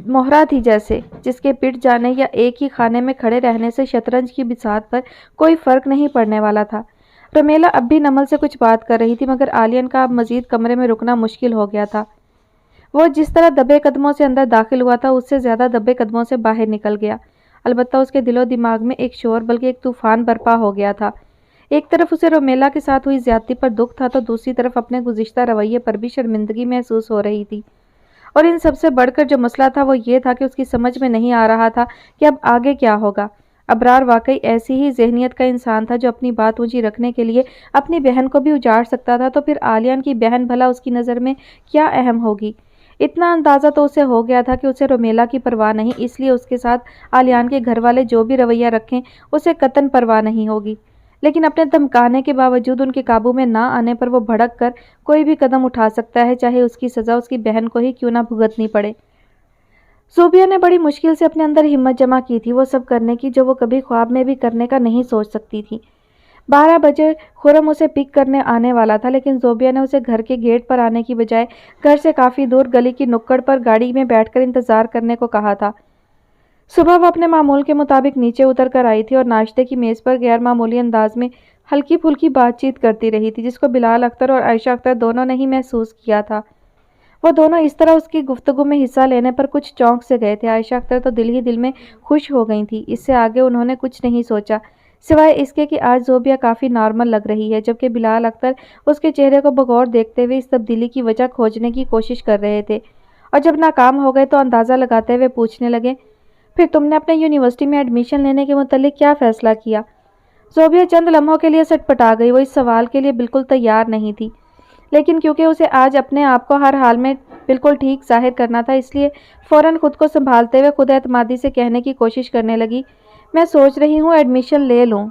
مہرہ تھی جیسے، جس کے پٹ جانے یا ایک ہی خانے میں کھڑے رہنے سے شطرنج کی بساط پر کوئی فرق نہیں پڑنے والا تھا۔ رومیلا اب بھی نمل سے کچھ بات کر رہی تھی، مگر آلیان کا اب مزید کمرے میں رکنا مشکل ہو گیا تھا۔ وہ جس طرح دبے قدموں سے اندر داخل ہوا تھا اس سے زیادہ دبے قدموں سے باہر نکل گیا۔ البتہ اس کے دل و دماغ میں ایک شور بلکہ ایک طوفان برپا ہو گیا تھا۔ ایک طرف اسے رومیلا کے ساتھ ہوئی زیادتی پر دکھ تھا، تو دوسری طرف اپنے گزشتہ رویے پر بھی شرمندگی محسوس ہو رہی تھی، اور ان سب سے بڑھ کر جو مسئلہ تھا وہ یہ تھا کہ اس کی سمجھ میں نہیں آ رہا تھا کہ اب آگے کیا ہوگا۔ ابرار واقعی ایسی ہی ذہنیت کا انسان تھا جو اپنی بات اونچی رکھنے کے لیے اپنی بہن کو بھی اجاڑ سکتا تھا، تو پھر آلیان کی بہن بھلا اس کی نظر میں کیا اہم ہوگی؟ اتنا اندازہ تو اسے ہو گیا تھا کہ اسے رومیلا کی پرواہ نہیں، اس لیے اس کے ساتھ آلیان کے گھر والے جو بھی رویہ رکھیں اسے قطعاً پرواہ نہیں ہوگی، لیکن اپنے دھمکانے کے باوجود ان کے قابو میں نہ آنے پر وہ بھڑک کر کوئی بھی قدم اٹھا سکتا ہے، چاہے اس کی سزا اس کی بہن کو ہی کیوں نہ بھگتنی پڑے۔ زوبیا نے بڑی مشکل سے اپنے اندر ہمت جمع کی تھی وہ سب کرنے کی جو وہ کبھی خواب میں بھی کرنے کا نہیں سوچ سکتی تھی۔ 12 بجے خرم اسے پک کرنے آنے والا تھا، لیکن زوبیا نے اسے گھر کے گیٹ پر آنے کی بجائے گھر سے کافی دور گلی کی نکڑ پر گاڑی میں بیٹھ کر انتظار کرنے کو کہا تھا۔ صبح وہ اپنے معمول کے مطابق نیچے اتر کر آئی تھی اور ناشتے کی میز پر غیر معمولی انداز میں ہلکی پھلکی بات چیت کرتی رہی تھی، جس کو بلال اختر اور عائشہ اختر دونوں نے ہی محسوس کیا تھا۔ وہ دونوں اس طرح اس کی گفتگو میں حصہ لینے پر کچھ چونک سے گئے تھے۔ عائشہ اختر تو دل ہی دل میں خوش ہو گئی تھی، اس سے آگے انہوں نے کچھ نہیں سوچا سوائے اس کے کہ آج زوبیا کافی نارمل لگ رہی ہے، جبکہ بلال اختر اس کے چہرے کو بغور دیکھتے ہوئے اس تبدیلی کی وجہ کھوجنے کی کوشش کر رہے تھے، اور جب ناکام ہو گئے تو اندازہ لگاتے ہوئے پوچھنے لگے، پھر تم نے اپنے یونیورسٹی میں ایڈمیشن لینے کے متعلق کیا فیصلہ کیا؟ زوبیا چند لمحوں کے لیے سٹ پٹا گئی، وہ اس سوال کے لیے بالکل تیار نہیں تھی، لیکن کیونکہ اسے آج اپنے آپ کو ہر حال میں بالکل ٹھیک ظاہر کرنا تھا، اس لیے فوراً خود کو سنبھالتے ہوئے خود اعتمادی سے کہنے کی کوشش کرنے لگی، میں سوچ رہی ہوں ایڈمیشن لے لوں۔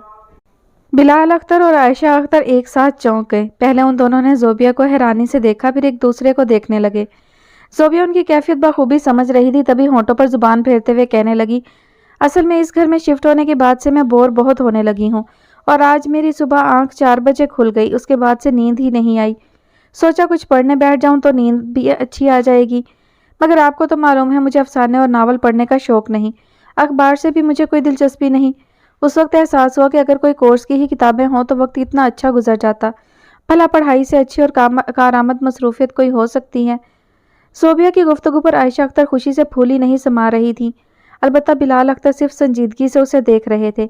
بلال اختر اور عائشہ اختر ایک ساتھ چونک گئے۔ پہلے ان دونوں نے زوبیا کو حیرانی سے دیکھا، پھر ایک دوسرے کو دیکھنے لگے۔ زوبیا ان کی کیفیت بخوبی سمجھ رہی تھی، تبھی ہونٹوں پر زبان پھیرتے ہوئے کہنے لگی، اصل میں اس گھر میں شفٹ ہونے کے بعد سے میں بور بہت ہونے لگی ہوں، اور آج میری صبح آنکھ 4 بجے کھل گئی، اس کے بعد سے نیند ہی نہیں آئی۔ سوچا کچھ پڑھنے بیٹھ جاؤں تو نیند بھی اچھی آ جائے گی، مگر آپ کو تو معلوم ہے مجھے افسانے اور ناول پڑھنے کا شوق نہیں، اخبار سے بھی مجھے کوئی دلچسپی نہیں۔ اس وقت احساس ہوا کہ اگر کوئی کورس کی ہی کتابیں ہوں تو وقت اتنا اچھا گزر جاتا، بھلا پڑھائی سے اچھی اور کارآمد مصروفیت کوئی ہو سکتی ہے؟ زوبیا کی گفتگو پر عائشہ اختر خوشی سے پھولی نہیں سما رہی تھی، البتہ بلال اختر صرف سنجیدگی سے اسے دیکھ رہے تھے۔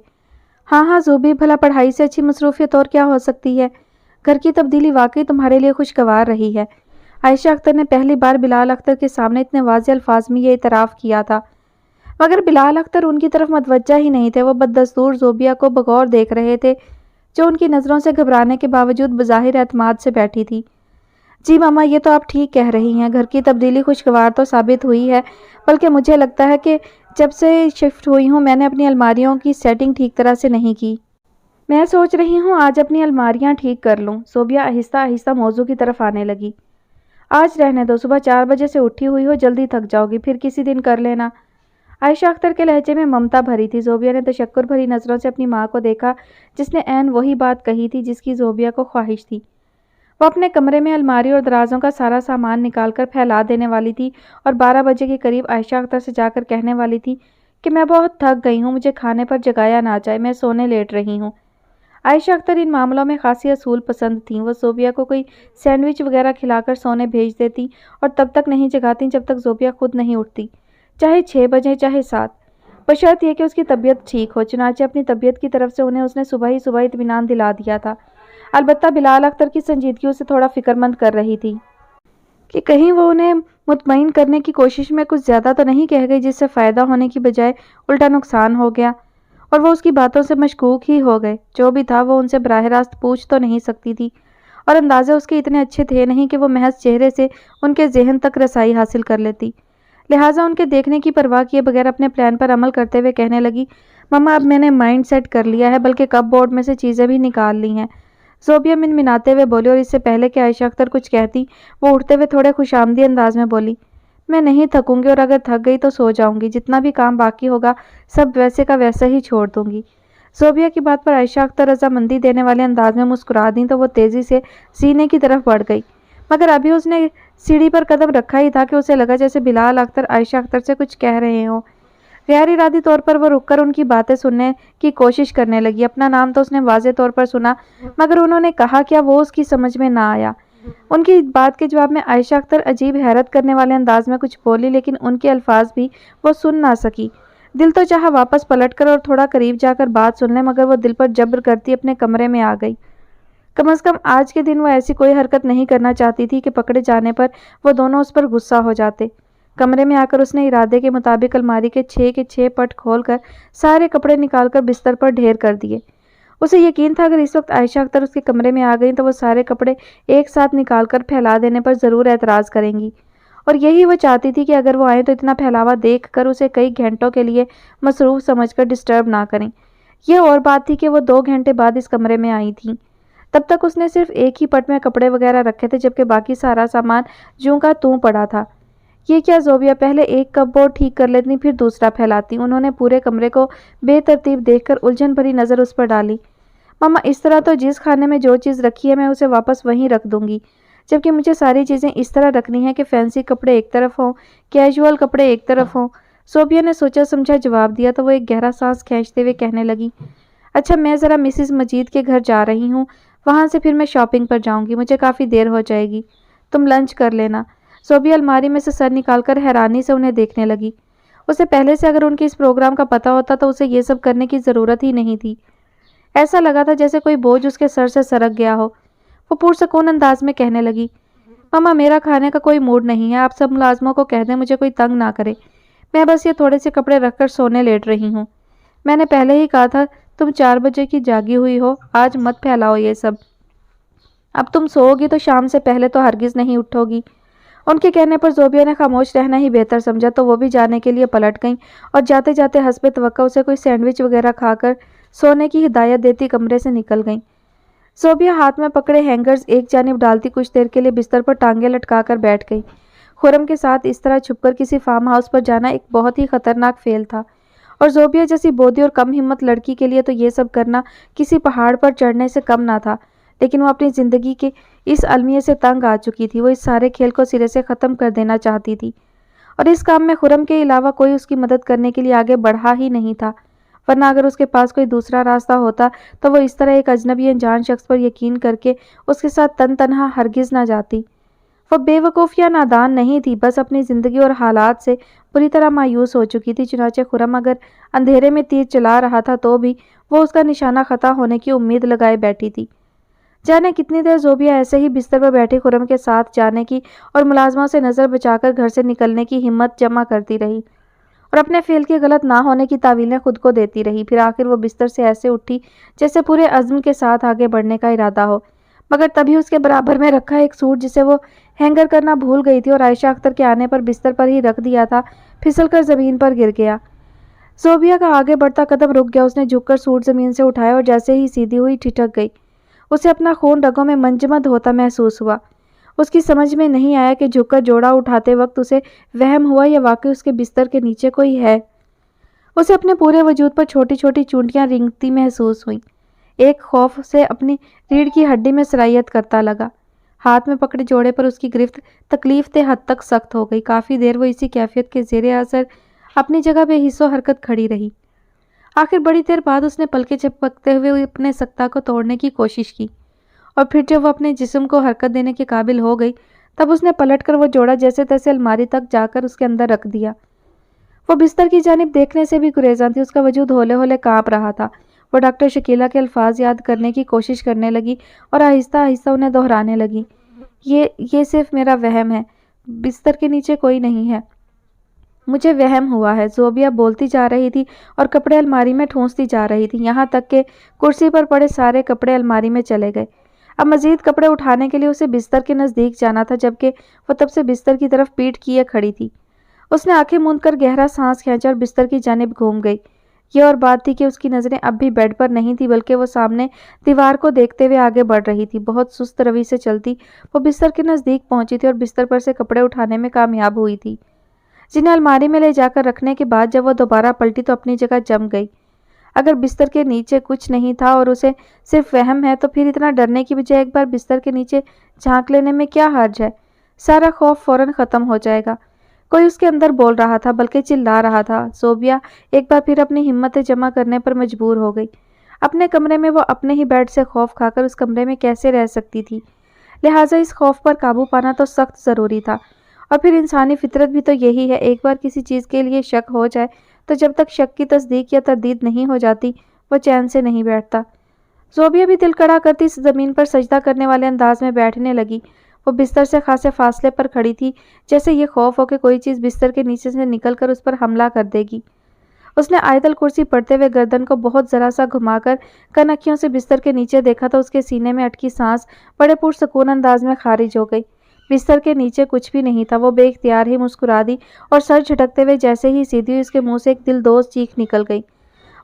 ہاں زوبی، بھلا پڑھائی سے اچھی مصروفیت اور کیا ہو سکتی ہے؟ گھر کی تبدیلی واقعی تمہارے لیے خوشگوار رہی ہے۔ عائشہ اختر نے پہلی بار بلال اختر کے سامنے اتنے واضح الفاظ میں یہ اعتراف کیا تھا، مگر بلال اختر ان کی طرف متوجہ ہی نہیں تھے، وہ بددستور زوبیا کو بغور دیکھ رہے تھے، جو ان کی نظروں سے گھبرانے کے باوجود بظاہر اعتماد سے بیٹھی تھی۔ جی ماما، یہ تو آپ ٹھیک کہہ رہی ہیں، گھر کی تبدیلی خوشگوار تو ثابت ہوئی ہے، بلکہ مجھے لگتا ہے کہ جب سے شفٹ ہوئی ہوں میں نے اپنی الماریوں کی سیٹنگ ٹھیک طرح سے نہیں کی۔ میں سوچ رہی ہوں آج اپنی الماریاں ٹھیک کر لوں۔ زوبیا آہستہ آہستہ موضوع کی طرف آنے لگی۔ آج رہنے دو، صبح 4 بجے سے اٹھی ہوئی ہو، جلدی تھک جاؤ گی، پھر کسی دن کر لینا۔ عائشہ اختر کے لہجے میں ممتا بھری تھی۔ زوبیا نے تشکر بھری نظروں سے اپنی ماں کو دیکھا، جس نے عین وہی بات کہی تھی جس کی زوبیا کو خواہش تھی۔ وہ اپنے کمرے میں الماری اور درازوں کا سارا سامان نکال کر پھیلا دینے والی تھی اور 12 بجے کے قریب عائشہ اختر سے جا کر کہنے والی تھی کہ میں بہت تھک گئی ہوں، مجھے کھانے پر جگایا نہ جائے، میں سونے لیٹ رہی ہوں۔ عائشہ اختر ان معاملوں میں خاصی اصول پسند تھیں، وہ زوبیا کو کوئی سینڈوچ وغیرہ کھلا کر سونے بھیج دیتی اور تب تک نہیں جگاتی جب تک زوبیا خود نہیں اٹھتی، چاہے 6 بجے چاہے 7، بشرط یہ کہ اس کی طبیعت ٹھیک ہو۔ چنانچہ اپنی طبیعت کی طرف سے انہیں اس نے صبح ہی صبح اطمینان دلا دیا تھا، البتہ بلال اختر کی سنجیدگی اسے تھوڑا فکر مند کر رہی تھی کہ کہیں وہ انہیں مطمئن کرنے کی کوشش میں کچھ زیادہ تو نہیں کہہ گئی جس سے فائدہ ہونے کی بجائے الٹا نقصان ہو گیا، اور وہ اس کی باتوں سے مشکوک ہی ہو گئے۔ جو بھی تھا وہ ان سے براہ راست پوچھ تو نہیں سکتی تھی، اور اندازے اس کے اتنے اچھے تھے نہیں کہ وہ محض چہرے سے ان کے ذہن تک رسائی حاصل کر لیتی، لہٰذا ان کے دیکھنے کی پرواہ کیے بغیر اپنے پلان پر عمل کرتے ہوئے کہنے لگی، ماما اب میں نے مائنڈ سیٹ کر لیا ہے، بلکہ کپ بورڈ میں سے چیزیں بھی نکال لی ہیں۔ زوبیا منمناتے ہوئے بولی، اور اس سے پہلے کہ عائشہ اختر کچھ کہتی وہ اٹھتے ہوئے تھوڑے خوشامدی انداز میں بولی، میں نہیں تھکوں گی، اور اگر تھک گئی تو سو جاؤں گی، جتنا بھی کام باقی ہوگا سب ویسے کا ویسا ہی چھوڑ دوں گی۔ زوبیا کی بات پر عائشہ اختر رضامندی دینے والے انداز میں مسکرا دیں تو وہ تیزی سے سینے کی طرف بڑھ گئی، مگر ابھی اس نے سیڑھی پر قدم رکھا ہی تھا کہ اسے لگا جیسے بلال اختر عائشہ اختر سے کچھ کہہ رہے ہوں۔ غیر ارادی طور پر وہ رک کر ان کی باتیں سننے کی کوشش کرنے لگی۔ اپنا نام تو اس نے واضح طور پر سنا، مگر انہوں نے کہا کیا وہ اس کی سمجھ میں نہ آیا۔ ان کی بات کے جواب میں عائشہ اختر عجیب حیرت کرنے والے انداز میں کچھ بولی، لیکن ان کے الفاظ بھی وہ سن نہ سکی۔ دل تو چاہا واپس پلٹ کر اور تھوڑا قریب جا کر بات سن لیں، مگر وہ دل پر جبر کرتی اپنے کمرے میں آ گئی۔ کم از کم آج کے دن وہ ایسی کوئی حرکت نہیں کرنا چاہتی تھی کہ پکڑے جانے پر وہ دونوں اس پر غصہ ہو جاتے۔ کمرے میں آ کر اس نے ارادے کے مطابق الماری کے 6 پٹ کھول کر سارے کپڑے نکال کر بستر پر ڈھیر کر دیے۔ اسے یقین تھا اگر اس وقت عائشہ اختر اس کے کمرے میں آ گئیں تو وہ سارے کپڑے ایک ساتھ نکال کر پھیلا دینے پر ضرور اعتراض کریں گی، اور یہی وہ چاہتی تھی کہ اگر وہ آئیں تو اتنا پھیلاوا دیکھ کر اسے کئی گھنٹوں کے لیے مصروف سمجھ کر ڈسٹرب نہ کریں۔ یہ اور بات تھی کہ وہ 2 گھنٹے بعد اس کمرے میں آئی تھیں۔ تب تک اس نے صرف ایک ہی پٹ میں کپڑے وغیرہ رکھے تھے، جبکہ باقی سارا سامان جوں کا توں پڑا تھا۔ یہ کیا زوبیہ پہلے ایک کپ بورڈ ٹھیک کر لیتی پھر دوسرا پھیلاتی۔ انہوں نے پورے کمرے کو بے ترتیب دیکھ کر الجھن بھری نظر اس پر ڈالی۔ ماما اس طرح تو جس خانے میں جو چیز رکھی ہے میں اسے واپس وہیں رکھ دوں گی، جبکہ مجھے ساری چیزیں اس طرح رکھنی ہے کہ فینسی کپڑے ایک طرف ہوں، کیجول کپڑے ایک طرف ہوں۔ زوبیہ نے سوچا سمجھا جواب دیا تو وہ ایک گہرا سانس کھینچتے ہوئے کہنے لگی، اچھا میں ذرا مسز مجید کے گھر جا رہی ہوں، وہاں سے پھر میں شاپنگ پر جاؤں گی، مجھے کافی دیر ہو جائے گی، تم لنچ کر لینا۔ زوبیہ الماری میں سے سر نکال کر حیرانی سے انہیں دیکھنے لگی۔ اسے پہلے سے اگر ان کے اس پروگرام کا پتہ ہوتا تو اسے یہ سب کرنے کی ضرورت ہی نہیں تھی۔ ایسا لگا تھا جیسے کوئی بوجھ اس کے سر سے سرک گیا ہو۔ وہ پرسکون انداز میں کہنے لگی، ماما میرا کھانے کا کوئی موڈ نہیں ہے، آپ سب ملازموں کو کہہ دیں مجھے کوئی تنگ نہ کرے، میں بس یہ تھوڑے سے کپڑے رکھ کر سونے لیٹ رہی ہوں۔ میں نے پہلے ہی کہا تھا تم 4 بجے کی جاگی ہوئی ہو، آج مت پھیلاؤ یہ سب۔ اب تم سوؤ گی تو شام سے پہلے تو ہرگز نہیں اٹھو گی۔ ان کے کہنے پر زوبیہ نے خاموش رہنا ہی بہتر سمجھا تو وہ بھی جانے کے لیے پلٹ گئیں اور جاتے جاتے حسب توقع اسے کوئی سینڈوچ وغیرہ کھا کر سونے کی ہدایت دیتی کمرے سے نکل گئیں۔ زوبیہ ہاتھ میں پکڑے ہینگرز ایک جانب ڈالتی کچھ دیر کے لیے بستر پر ٹانگیں لٹکا کر بیٹھ گئی۔ خرم کے ساتھ اس طرح چھپ کر کسی فارم ہاؤس پر جانا ایک بہت ہی خطرناک فعل تھا، اور زوبیہ جیسی بودھی اور کم ہمت لڑکی کے لیے تو یہ سب کرنا کسی پہاڑ پر چڑھنے سے کم نہ تھا، لیکن وہ اپنی زندگی کے اس المیے سے تنگ آ چکی تھی۔ وہ اس سارے کھیل کو سرے سے ختم کر دینا چاہتی تھی، اور اس کام میں خرم کے علاوہ کوئی اس کی مدد کرنے کے لیے آگے بڑھا ہی نہیں تھا، ورنہ اگر اس کے پاس کوئی دوسرا راستہ ہوتا تو وہ اس طرح ایک اجنبی انجان شخص پر یقین کر کے اس کے ساتھ تنہا ہرگز نہ جاتی۔ وہ بے وقوف یا نادان نہیں تھی، بس اپنی زندگی اور حالات سے بری طرح مایوس ہو چکی تھی۔ چنانچہ خرم اگر اندھیرے میں تیر چلا رہا تھا تو بھی وہ اس کا نشانہ خطا ہونے کی امید لگائے بیٹھی تھی۔ جانے کتنی دیر زوبیہ ایسے ہی بستر پر بیٹھی خرم کے ساتھ جانے کی اور ملازموں سے نظر بچا کر گھر سے نکلنے کی ہمت جمع کرتی رہی اور اپنے فعل کے غلط نہ ہونے کی تعویلیں خود کو دیتی رہی۔ پھر آخر وہ بستر سے ایسے اٹھی جیسے پورے عزم کے ساتھ آگے بڑھنے کا ارادہ ہو، مگر تبھی اس کے برابر میں رکھا ایک سوٹ جسے وہ ہینگر کرنا بھول گئی تھی اور عائشہ اختر کے آنے پر بستر پر ہی رکھ دیا تھا، پھسل کر زمین پر گر گیا۔ زوبیہ کا آگے بڑھتا قدم رک گیا۔ اس نے جھک کر سوٹ زمین سے اٹھایا اور جیسے ہی سیدھی ہوئی ٹھٹک گئی۔ اسے اپنا خون رگوں میں منجمد ہوتا محسوس ہوا۔ اس کی سمجھ میں نہیں آیا کہ جھک کر جوڑا اٹھاتے وقت اسے وہم ہوا یا واقعی اس کے بستر کے نیچے کوئی ہے۔ اسے اپنے پورے وجود پر چھوٹی چھوٹی چونٹیاں رینگتی محسوس ہوئیں۔ ایک خوف سے اپنی ریڑھ کی ہڈی میں سرایت کرتا لگا۔ ہاتھ میں پکڑے جوڑے پر اس کی گرفت تکلیف دہ حد تک سخت ہو گئی۔ کافی دیر وہ اسی کیفیت کے زیر اثر اپنی جگہ بے حس و حرکت کھڑی رہی۔ آخر بڑی دیر بعد اس نے پلکیں جھپکتے ہوئے اپنے سکتہ کو توڑنے کی کوشش کی، اور پھر جب وہ اپنے جسم کو حرکت دینے کے قابل ہو گئی تب اس نے پلٹ کر وہ جوڑا جیسے تیسے الماری تک جا کر اس کے اندر رکھ دیا۔ وہ بستر کی جانب دیکھنے سے بھی گریزاں تھی، اس کا وجود ہولے ہولے کانپ رہا تھا۔ وہ ڈاکٹر شکیلہ کے الفاظ یاد کرنے کی کوشش کرنے لگی اور آہستہ آہستہ انہیں دہرانے لگی، یہ صرف میرا وہم ہے، بستر کے نیچے کوئی نہیں ہے، مجھے وہم ہوا ہے۔ زوبیہ بولتی جا رہی تھی اور کپڑے الماری میں ٹھونستی جا رہی تھی، یہاں تک کہ کرسی پر پڑے سارے کپڑے الماری میں چلے گئے۔ اب مزید کپڑے اٹھانے کے لیے اسے بستر کے نزدیک جانا تھا، جبکہ وہ تب سے بستر کی طرف پیٹھ کیے کھڑی تھی۔ اس نے آنکھیں موند کر گہرا سانس کھینچا اور بستر کی جانب گھوم گئی۔ یہ اور بات تھی کہ اس کی نظریں اب بھی بیڈ پر نہیں تھی، بلکہ وہ سامنے دیوار کو دیکھتے ہوئے آگے بڑھ رہی تھی۔ بہت سست روی سے چلتی وہ بستر کے نزدیک پہنچی تھی اور بستر پر سے کپڑے اٹھانے میں کامیاب ہوئی تھی، جنہیں الماری میں لے جا کر رکھنے کے بعد جب وہ دوبارہ پلٹی تو اپنی جگہ جم گئی۔ اگر بستر کے نیچے کچھ نہیں تھا اور اسے صرف وہم ہے تو پھر اتنا ڈرنے کی بجائے ایک بار بستر کے نیچے جھانک لینے میں کیا حرج ہے؟ سارا خوف فوراً ختم ہو جائے گا۔ کوئی اس کے اندر بول رہا تھا، بلکہ چلا رہا تھا۔ زوبیہ ایک بار پھر اپنی ہمتیں جمع کرنے پر مجبور ہو گئی۔ اپنے کمرے میں وہ اپنے ہی بیڈ سے خوف کھا کر اس کمرے میں کیسے رہ سکتی تھی؟ لہٰذا اس خوف پر قابو پانا تو سخت ضروری تھا، اور پھر انسانی فطرت بھی تو یہی ہے، ایک بار کسی چیز کے لیے شک ہو جائے تو جب تک شک کی تصدیق یا تردید نہیں ہو جاتی وہ چین سے نہیں بیٹھتا۔ زوبیہ بھی دل کڑا کرتی زمین پر سجدہ کرنے والے انداز میں بیٹھنے لگی۔ وہ بستر سے خاصے فاصلے پر کھڑی تھی، جیسے یہ خوف ہو کہ کوئی چیز بستر کے نیچے سے نکل کر اس پر حملہ کر دے گی۔ اس نے آیت الکرسی پڑھتے ہوئے گردن کو بہت ذرا سا گھما کر کنکھیوں سے بستر کے نیچے دیکھا تو اس کے سینے میں اٹکی سانس بڑے پرسکون انداز میں خارج ہو گئی۔ بستر کے نیچے کچھ بھی نہیں تھا۔ وہ بے اختیار ہی مسکرا دی اور سر جھٹکتے ہوئے جیسے ہی سیدھی ہوئی اس کے منہ سے ایک دلدوز چیخ نکل گئی۔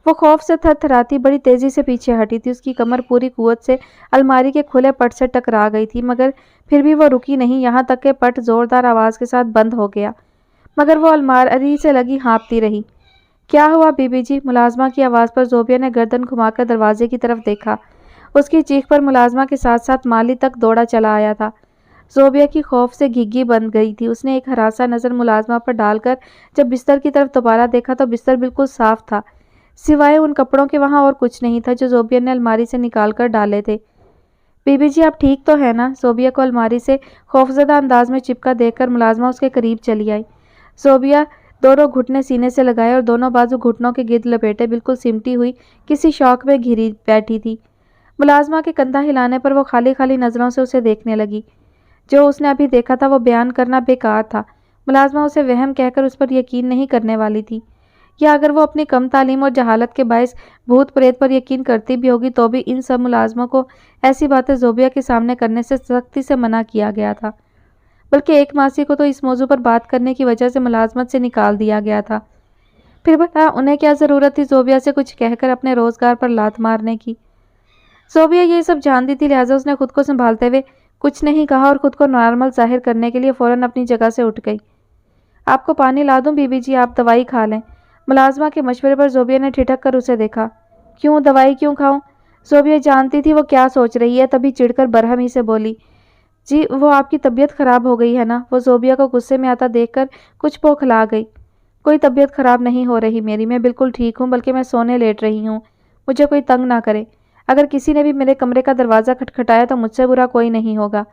وہ خوف سے تھر تھراتی بڑی تیزی سے پیچھے ہٹی تھی۔ اس کی کمر پوری قوت سے الماری کے کھلے پٹ سے ٹکرا گئی تھی، مگر پھر بھی وہ رکی نہیں، یہاں تک کہ پٹ زوردار آواز کے ساتھ بند ہو گیا، مگر وہ الماری سے لگی ہانپتی رہی۔ کیا ہوا بی بی جی؟ ملازمہ کی آواز پر زوبیہ نے گردن گھما کر دروازے کی طرف دیکھا۔ اس کی چیخ پر ملازمہ کے ساتھ ساتھ مالی تک دوڑا چلا آیا تھا۔ زوبیہ کی خوف سے گھگی بن گئی تھی۔ اس نے ایک ہراساں نظر ملازمہ پر ڈال کر جب بستر کی طرف دوبارہ دیکھا تو بستر بالکل صاف تھا، سوائے ان کپڑوں کے وہاں اور کچھ نہیں تھا جو زوبیہ نے الماری سے نکال کر ڈالے تھے۔ بی بی جی آپ ٹھیک تو ہے نا؟ زوبیہ کو الماری سے خوفزدہ انداز میں چپکا دیکھ کر ملازمہ اس کے قریب چلی آئی۔ زوبیہ دونوں گھٹنے سینے سے لگائے اور دونوں بازو گھٹنوں کے گرد لپیٹے بالکل سمٹی ہوئی کسی شوق میں گھری بیٹھی تھی۔ ملازمہ کے کندھا ہلانے پر وہ خالی خالی نظروں سے اسے دیکھنے لگی۔ جو اس نے ابھی دیکھا تھا وہ بیان کرنا بیکار تھا۔ ملازمہ اسے وہم کہہ کر اس پر یقین نہیں کرنے والی تھی، یا اگر وہ اپنی کم تعلیم اور جہالت کے باعث بھوت پریت پر یقین کرتی بھی ہوگی تو بھی ان سب ملازموں کو ایسی باتیں زوبیہ کے سامنے کرنے سے سختی سے منع کیا گیا تھا، بلکہ ایک ماسی کو تو اس موضوع پر بات کرنے کی وجہ سے ملازمت سے نکال دیا گیا تھا۔ پھر بتا انہیں کیا ضرورت تھی زوبیہ سے کچھ کہہ کر اپنے روزگار پر لات مارنے کی؟ زوبیہ یہ سب جانتی تھی، لہٰذا اس نے خود کو سنبھالتے ہوئے کچھ نہیں کہا اور خود کو نارمل ظاہر کرنے کے لیے فوراً اپنی جگہ سے اٹھ گئی۔ آپ کو پانی لا دوں بی بی جی؟ آپ دوائی کھا لیں۔ ملازمہ کے مشورے پر زوبیہ نے ٹھٹک کر اسے دیکھا۔ کیوں دوائی کیوں کھاؤں؟ زوبیہ جانتی تھی وہ کیا سوچ رہی ہے، تبھی چڑھ کر برہم ہی سے بولی، جی وہ آپ کی طبیعت خراب ہو گئی ہے نا؟ وہ زوبیہ کو غصے میں آتا دیکھ کر کچھ بوکھلا گئی۔ کوئی طبیعت خراب نہیں ہو رہی میری، میں بالکل ٹھیک ہوں، بلکہ میں سونے لیٹ رہی ہوں، مجھے کوئی تنگ نہ کرے۔ اگر کسی نے بھی میرے کمرے کا دروازہ کھٹکھٹایا تو مجھ سے برا کوئی نہیں ہوگا۔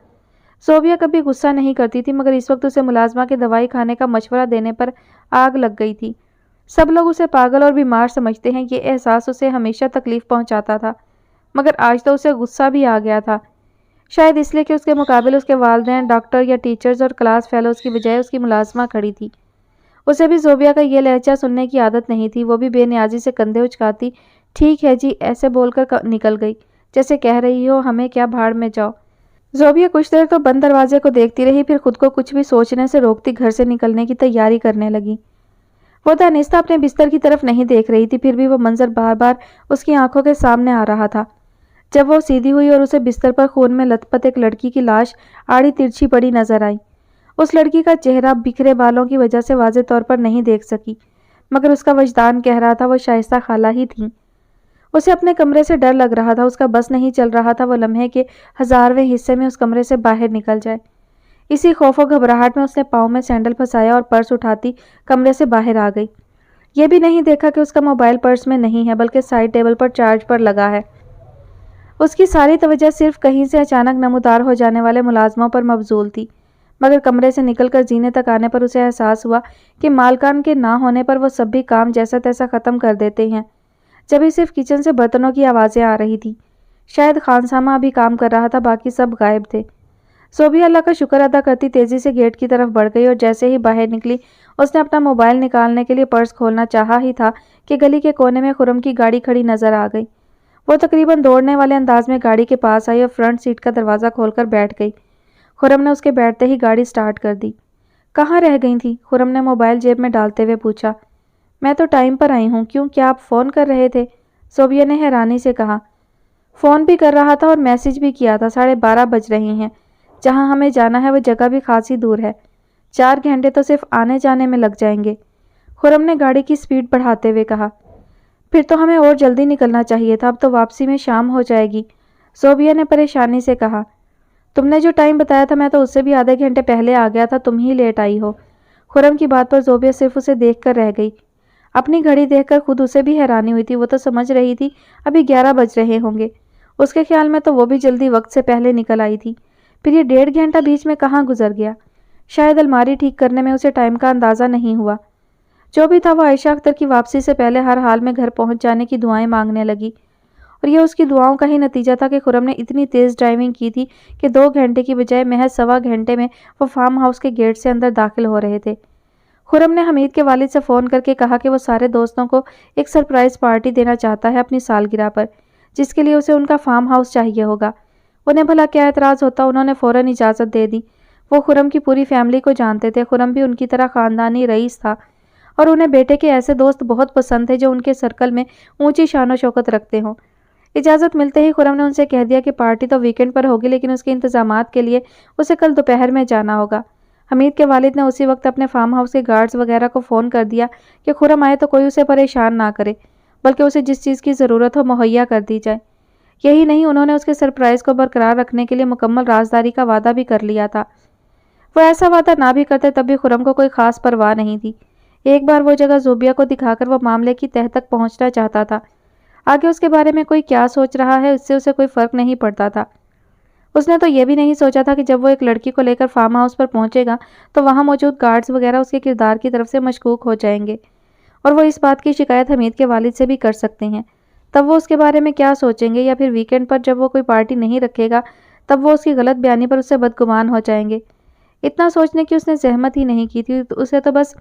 زوبیہ کبھی غصہ نہیں کرتی تھی، مگر اس وقت اسے ملازمہ کے دوائی کھانے کا مشورہ دینے پر آگ لگ گئی تھی۔ سب لوگ اسے پاگل اور بیمار سمجھتے ہیں، یہ احساس اسے ہمیشہ تکلیف پہنچاتا تھا، مگر آج تو اسے غصہ بھی آ گیا تھا، شاید اس لیے کہ اس کے مقابل اس کے والدین، ڈاکٹر یا ٹیچرز اور کلاس فیلوز کی بجائے اس کی ملازمہ کھڑی تھی۔ اسے بھی زوبیہ کا یہ لہجہ سننے کی عادت نہیں تھی، وہ بھی بے نیازی سے کندھے اچکاتی ٹھیک ہے جی ایسے بول کر نکل گئی، جیسے کہہ رہی ہو ہمیں کیا بھاڑ میں جاؤ۔ زوبیہ کچھ دیر تو بند دروازے کو دیکھتی رہی، پھر خود کو کچھ بھی سوچنے سے روکتی گھر سے نکلنے کی تیاری کرنے لگی۔ وہ دانستہ اپنے بستر کی طرف نہیں دیکھ رہی تھی، پھر بھی وہ منظر بار بار اس کی آنکھوں کے سامنے آ رہا تھا۔ جب وہ سیدھی ہوئی اور اسے بستر پر خون میں لت پت ایک لڑکی کی لاش آڑی ترچھی پڑی نظر آئی۔ اس لڑکی کا چہرہ بکھرے بالوں کی وجہ سے واضح طور پر نہیں دیکھ سکی، مگر اس کا وجدان کہہ رہا تھا وہ شائستہ خالہ ہی تھیں۔ اسے اپنے کمرے سے ڈر لگ رہا تھا، اس کا بس نہیں چل رہا تھا وہ لمحے کے 1000ویں حصے میں اس کمرے سے باہر نکل جائے۔ اسی خوف و گھبراہٹ میں اس نے پاؤں میں سینڈل پھنسایا اور پرس اٹھاتی کمرے سے باہر آ گئی۔ یہ بھی نہیں دیکھا کہ اس کا موبائل پرس میں نہیں ہے، بلکہ سائڈ ٹیبل پر چارج پر لگا ہے۔ اس کی ساری توجہ صرف کہیں سے اچانک نمودار ہو جانے والے ملازموں پر مبذول تھی، مگر کمرے سے نکل کر زینے تک آنے پر اسے احساس ہوا کہ مالکان کے نہ ہونے پر وہ سب بھی کام جیسا تیسا ختم کر دیتے ہیں۔ جبھی صرف کچن سے برتنوں کی آوازیں آ رہی تھی، شاید خانسامہ ابھی کام کر رہا تھا، باقی سب غائب تھے۔ زوبیہ اللہ کا شکر ادا کرتی تیزی سے گیٹ کی طرف بڑھ گئی اور جیسے ہی باہر نکلی اس نے اپنا موبائل نکالنے کے لیے پرس کھولنا چاہا ہی تھا کہ گلی کے کونے میں خرم کی گاڑی کھڑی نظر آ گئی۔ وہ تقریباً دوڑنے والے انداز میں گاڑی کے پاس آئی اور فرنٹ سیٹ کا دروازہ کھول کر بیٹھ گئی۔ خرم نے اس کے بیٹھتے ہی گاڑی سٹارٹ کر دی۔ کہاں رہ گئی تھی؟ خرم نے موبائل جیب میں ڈالتے ہوئے پوچھا۔ میں تو ٹائم پر آئی ہوں۔ کیوں، کیا آپ فون کر رہے تھے؟ زوبیہ نے حیرانی سے کہا۔ فون بھی کر رہا تھا اور میسج بھی کیا تھا، 12:30 بج رہے ہیں، جہاں ہمیں جانا ہے وہ جگہ بھی خاصی دور ہے، 4 گھنٹے تو صرف آنے جانے میں لگ جائیں گے۔ خرم نے گاڑی کی سپیڈ بڑھاتے ہوئے کہا۔ پھر تو ہمیں اور جلدی نکلنا چاہیے تھا، اب تو واپسی میں شام ہو جائے گی، زوبیہ نے پریشانی سے کہا۔ تم نے جو ٹائم بتایا تھا میں تو اس سے بھی آدھے گھنٹے پہلے آ گیا تھا، تم ہی لیٹ آئی ہو۔ خرم کی بات پر زوبیہ صرف اسے دیکھ کر رہ گئی۔ اپنی گھڑی دیکھ کر خود اسے بھی حیرانی ہوئی تھی، وہ تو سمجھ رہی تھی ابھی 11 بج رہے ہوں گے، اس کے خیال میں تو وہ بھی جلدی وقت سے پہلے نکل آئی تھی۔ پھر یہ 1.5 گھنٹہ بیچ میں کہاں گزر گیا؟ شاید الماری ٹھیک کرنے میں اسے ٹائم کا اندازہ نہیں ہوا۔ جو بھی تھا وہ عائشہ اختر کی واپسی سے پہلے ہر حال میں گھر پہنچ جانے کی دعائیں مانگنے لگی، اور یہ اس کی دعاؤں کا ہی نتیجہ تھا کہ خرم نے اتنی تیز ڈرائیونگ کی تھی کہ 2 گھنٹے کی بجائے محض 1.25 گھنٹے میں وہ فارم ہاؤس کے گیٹ سے اندر داخل ہو رہے تھے۔ خرم نے حمید کے والد سے فون کر کے کہا کہ وہ سارے دوستوں کو ایک سرپرائز پارٹی دینا چاہتا ہے اپنی سالگرہ پر، جس کے لیے اسے ان کا فارم ہاؤس چاہیے ہوگا۔ انہیں بھلا کیا اعتراض ہوتا، انہوں نے فوراً اجازت دے دی۔ وہ خرم کی پوری فیملی کو جانتے تھے۔ خرم بھی ان کی طرح خاندانی رئیس تھا اور انہیں بیٹے کے ایسے دوست بہت پسند تھے جو ان کے سرکل میں اونچی شان و شوکت رکھتے ہوں۔ اجازت ملتے ہی خرم نے ان سے کہہ دیا کہ پارٹی تو ویکنڈ پر ہوگی لیکن اس کے انتظامات کے لیے اسے کل دوپہر میں جانا ہوگا۔ حمید کے والد نے اسی وقت اپنے فارم ہاؤس کے گارڈز وغیرہ کو فون کر دیا کہ خرم آئے تو کوئی اسے پریشان نہ کرے بلکہ اسے جس چیز کی ضرورت ہو مہیا کر دی جائے۔ یہی نہیں، انہوں نے اس کے سرپرائز کو برقرار رکھنے کے لیے مکمل رازداری کا وعدہ بھی کر لیا تھا۔ وہ ایسا وعدہ نہ بھی کرتے تب بھی خرم کو کوئی خاص پرواہ نہیں تھی۔ ایک بار وہ جگہ زوبیہ کو دکھا کر وہ معاملے کی تہہ تک پہنچنا چاہتا تھا۔ آگے اس کے بارے میں کوئی کیا سوچ رہا ہے اس سے اسے کوئی فرق نہیں پڑتا تھا۔ اس نے تو یہ بھی نہیں سوچا تھا کہ جب وہ ایک لڑکی کو لے کر فارم ہاؤس پر پہنچے گا تو وہاں موجود گارڈز وغیرہ اس کے کردار کی طرف سے مشکوک ہو جائیں گے اور وہ اس بات کی شکایت حمید کے والد سے بھی کر سکتے ہیں۔ تب وہ اس کے بارے میں کیا سوچیں گے، یا پھر ویکنڈ پر جب وہ کوئی پارٹی نہیں رکھے گا تب وہ اس کی غلط بیانی پر اس سے بدگمان ہو جائیں گے۔ اتنا سوچنے کی اس نے زحمت ہی نہیں کی تھی، اسے تو بس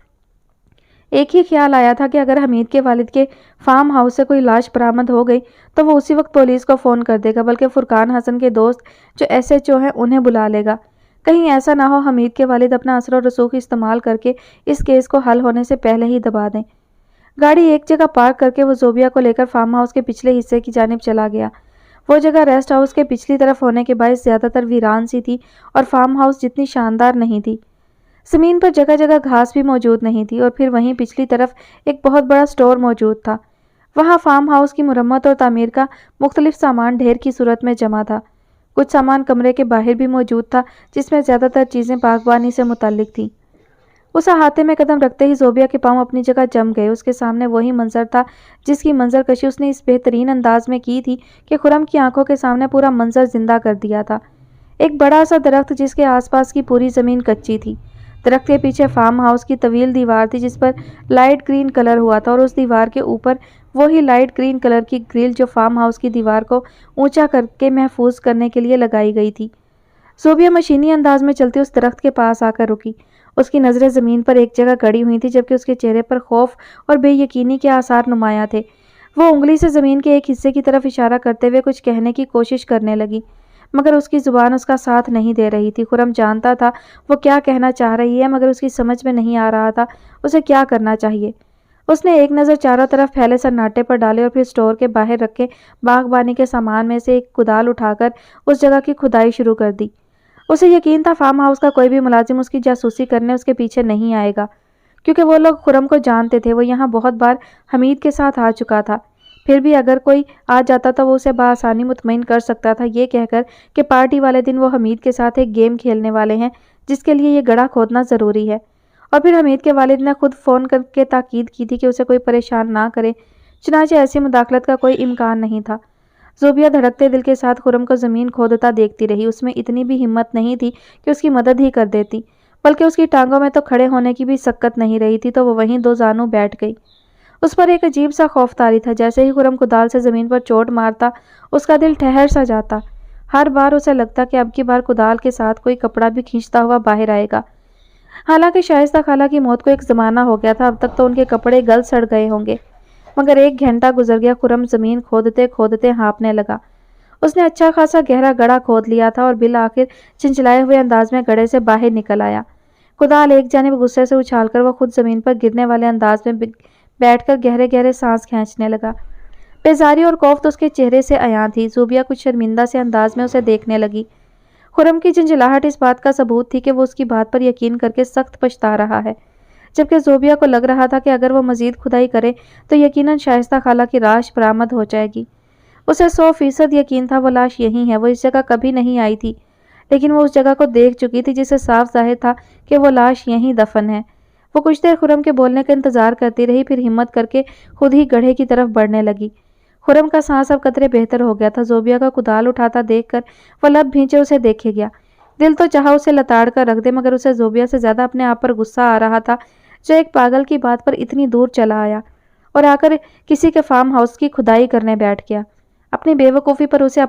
ایک ہی خیال آیا تھا کہ اگر حمید کے والد کے فارم ہاؤس سے کوئی لاش برآمد ہو گئی تو وہ اسی وقت پولیس کو فون کر دے گا، بلکہ فرقان حسن کے دوست جو SHO ہیں انہیں بلا لے گا۔ کہیں ایسا نہ ہو حمید کے والد اپنا اثر و رسوخ استعمال کر کے اس کیس کو حل ہونے سے پہلے ہی دبا دیں۔ گاڑی ایک جگہ پارک کر کے وہ زوبیہ کو لے کر فارم ہاؤس کے پچھلے حصے کی جانب چلا گیا۔ وہ جگہ ریسٹ ہاؤس کے پچھلی طرف ہونے کے باعث زیادہ تر ویران سی تھی اور فارم ہاؤس جتنی شاندار نہیں تھی۔ زمین پر جگہ جگہ گھاس بھی موجود نہیں تھی اور پھر وہیں پچھلی طرف ایک بہت بڑا سٹور موجود تھا۔ وہاں فارم ہاؤس کی مرمت اور تعمیر کا مختلف سامان ڈھیر کی صورت میں جمع تھا۔ کچھ سامان کمرے کے باہر بھی موجود تھا جس میں زیادہ تر چیزیں باغبانی سے متعلق تھیں۔ اس احاطے میں قدم رکھتے ہی زوبیہ کے پاؤں اپنی جگہ جم گئے۔ اس کے سامنے وہی منظر تھا جس کی منظر کشی اس نے اس بہترین انداز میں کی تھی کہ خرم کی آنکھوں کے سامنے پورا منظر زندہ کر دیا تھا۔ ایک بڑا سا درخت جس کے آس پاس کی پوری زمین کچی تھی۔ درخت کے پیچھے فارم ہاؤس کی طویل دیوار تھی جس پر لائٹ گرین کلر ہوا تھا اور اس دیوار کے اوپر وہی لائٹ گرین کلر کی گرل جو فارم ہاؤس کی دیوار کو اونچا کر کے محفوظ کرنے کے لیے لگائی گئی تھی۔ زوبیہ مشینی انداز میں چلتی اس درخت کے پاس آ کر رکی۔ اس کی نظریں زمین پر ایک جگہ گڑی ہوئی تھی جبکہ اس کے چہرے پر خوف اور بے یقینی کے آثار نمایاں تھے۔ وہ انگلی سے زمین کے ایک حصے کی طرف اشارہ کرتے ہوئے کچھ کہنے کی کوشش کرنے لگی مگر اس کی زبان اس کا ساتھ نہیں دے رہی تھی۔ خرم جانتا تھا وہ کیا کہنا چاہ رہی ہے مگر اس کی سمجھ میں نہیں آ رہا تھا اسے کیا کرنا چاہیے۔ اس نے ایک نظر چاروں طرف پھیلے سناٹے پر ڈالے اور پھر سٹور کے باہر رکھے باغبانی کے سامان میں سے ایک کدال اٹھا کر اس جگہ کی کھدائی شروع کر دی۔ اسے یقین تھا فارم ہاؤس کا کوئی بھی ملازم اس کی جاسوسی کرنے اس کے پیچھے نہیں آئے گا کیونکہ وہ لوگ خرم کو جانتے تھے۔ وہ یہاں بہت بار حمید کے ساتھ آ چکا تھا۔ پھر بھی اگر کوئی آ جاتا تو وہ اسے بآسانی مطمئن کر سکتا تھا یہ کہہ کر کہ پارٹی والے دن وہ حمید کے ساتھ ایک گیم کھیلنے والے ہیں جس کے لیے یہ گڑھا کھودنا ضروری ہے۔ اور پھر حمید کے والد نے خود فون کر کے تاکید کی تھی کہ اسے کوئی پریشان نہ کرے، چنانچہ ایسی مداخلت کا کوئی امکان نہیں تھا۔ زوبیہ دھڑکتے دل کے ساتھ خرم کو زمین کھودتا دیکھتی رہی۔ اس میں اتنی بھی ہمت نہیں تھی کہ اس کی مدد ہی کر دیتی، بلکہ اس کی ٹانگوں میں تو کھڑے ہونے کی بھی سکت نہیں رہی تھی تو وہ وہیں دو زانوں بیٹھ گئی۔ اس پر ایک عجیب سا خوف طاری تھا۔ جیسے ہی خرم کدال سے زمین پر چوٹ مارتا اس کا دل ٹھہر سا جاتا۔ ہر بار اسے لگتا کہ اب کی بار کدال کے ساتھ کوئی کپڑا بھی کھینچتا ہوا باہر آئے گا۔ حالانکہ شائستہ خالہ کی موت کو ایک زمانہ ہو گیا تھا، اب تک تو ان کے کپڑے گل سڑ گئے ہوں گے، مگر ایک گھنٹہ گزر گیا۔ خرم زمین کھودتے کھودتے ہانپنے لگا۔ اس نے اچھا خاصا گہرا گڑھا کھود لیا تھا اور بالآخر چنچلائے ہوئے انداز میں گڑھے سے باہر نکل آیا۔ کدال ایک جانب غصے سے اچھال کر وہ خود زمین پر گرنے والے انداز میں بیٹھ کر گہرے گہرے سانس کھینچنے لگا۔ بیزاری اور کوفت اس کے چہرے سے عیاں تھی۔ زوبیہ کچھ شرمندہ سے انداز میں اسے دیکھنے لگی۔ خرم کی جھنجھلاہٹ اس بات کا ثبوت تھی کہ وہ اس کی بات پر یقین کر کے سخت پچھتا رہا ہے، جبکہ زوبیہ کو لگ رہا تھا کہ اگر وہ مزید کھدائی کرے تو یقیناً شائستہ خالہ کی لاش برآمد ہو جائے گی۔ اسے 100% یقین تھا وہ لاش یہی ہے۔ وہ اس جگہ کبھی نہیں آئی تھی لیکن وہ اس جگہ کو دیکھ چکی تھی جس سے صاف ظاہر تھا کہ وہ لاش یہیں دفن ہے۔ وہ کچھ دیر خرم کے بولنے کا انتظار کرتی رہی، پھر ہمت کر کے خود ہی گڑھے کی طرف بڑھنے لگی۔ خرم کا سانس اب قطرے بہتر ہو گیا تھا۔ زوبیہ کا کدال اٹھاتا دیکھ کر وہ لب بھینچے اسے دیکھے گیا۔ دل تو چاہا اسے لتاڑ کر رکھ دے مگر اسے زوبیہ سے زیادہ اپنے آپ پر غصہ آ رہا تھا جو ایک پاگل کی بات پر اتنی دور چلا آیا اور آ کر کسی کے فارم ہاؤس کی کھدائی کرنے بیٹھ گیا۔ اپنی بے وقوفی پر اسے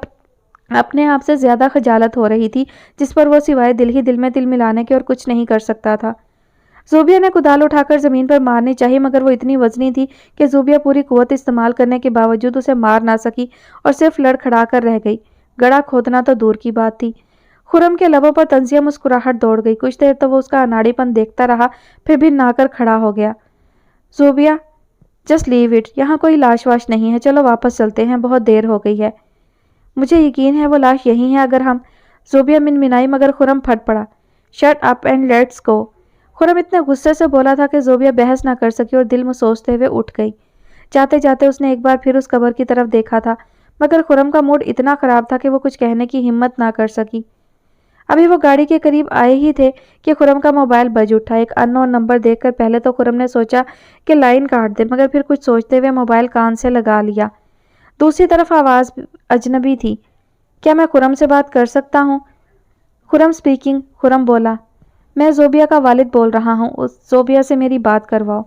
اپنے آپ سے زیادہ خجالت ہو رہی تھی جس پر وہ سوائے دل ہی دل میں دل ملانے کے اور کچھ نہیں کر سکتا تھا۔ زوبیہ نے کدال اٹھا کر زمین پر مارنی چاہی مگر وہ اتنی وزنی تھی کہ زوبیہ پوری قوت استعمال کرنے کے باوجود اسے مار نہ سکی اور صرف لڑکھڑا کر رہ گئی۔ گڑھا کھودنا تو دور کی بات تھی، خرم کے لبوں پر طنزیہ مسکراہٹ دوڑ گئی. کچھ دیر تو وہ اس کا اناڑیپن دیکھتا رہا، پھر بھی نہ کر کھڑا ہو گیا. زوبیہ جسٹ لیو اٹ، یہاں کوئی لاش واش نہیں ہے، چلو واپس چلتے ہیں، بہت دیر ہو گئی ہے. مجھے یقین ہے وہ لاش یہی ہے اگر ہم. زوبیہ منمنائی مگر خرم پھٹ پڑا. Shut up and let's go. Khurram اتنے غصے سے بولا تھا کہ زوبیہ بحث نہ کر سکی اور دل میں سوچتے ہوئے اٹھ گئی. جاتے جاتے اس نے ایک بار پھر اس قبر کی طرف دیکھا تھا، مگر خرم کا موڈ اتنا خراب تھا کہ وہ کچھ کہنے کی ہمت نہ کر سکی. ابھی وہ گاڑی کے قریب آئے ہی تھے کہ خرم کا موبائل بج اٹھا. ایک ان نون نمبر دیکھ کر پہلے تو خرم نے سوچا کہ لائن کاٹ دے، مگر پھر کچھ سوچتے ہوئے موبائل کان سے لگا لیا. دوسری طرف آواز اجنبی تھی. کیا میں خرم سے بات کر سکتا ہوں؟ خرم اسپیکنگ. خرم بولا. میں زوبیہ کا والد بول رہا ہوں، اس زوبیہ سے میری بات کرواؤ.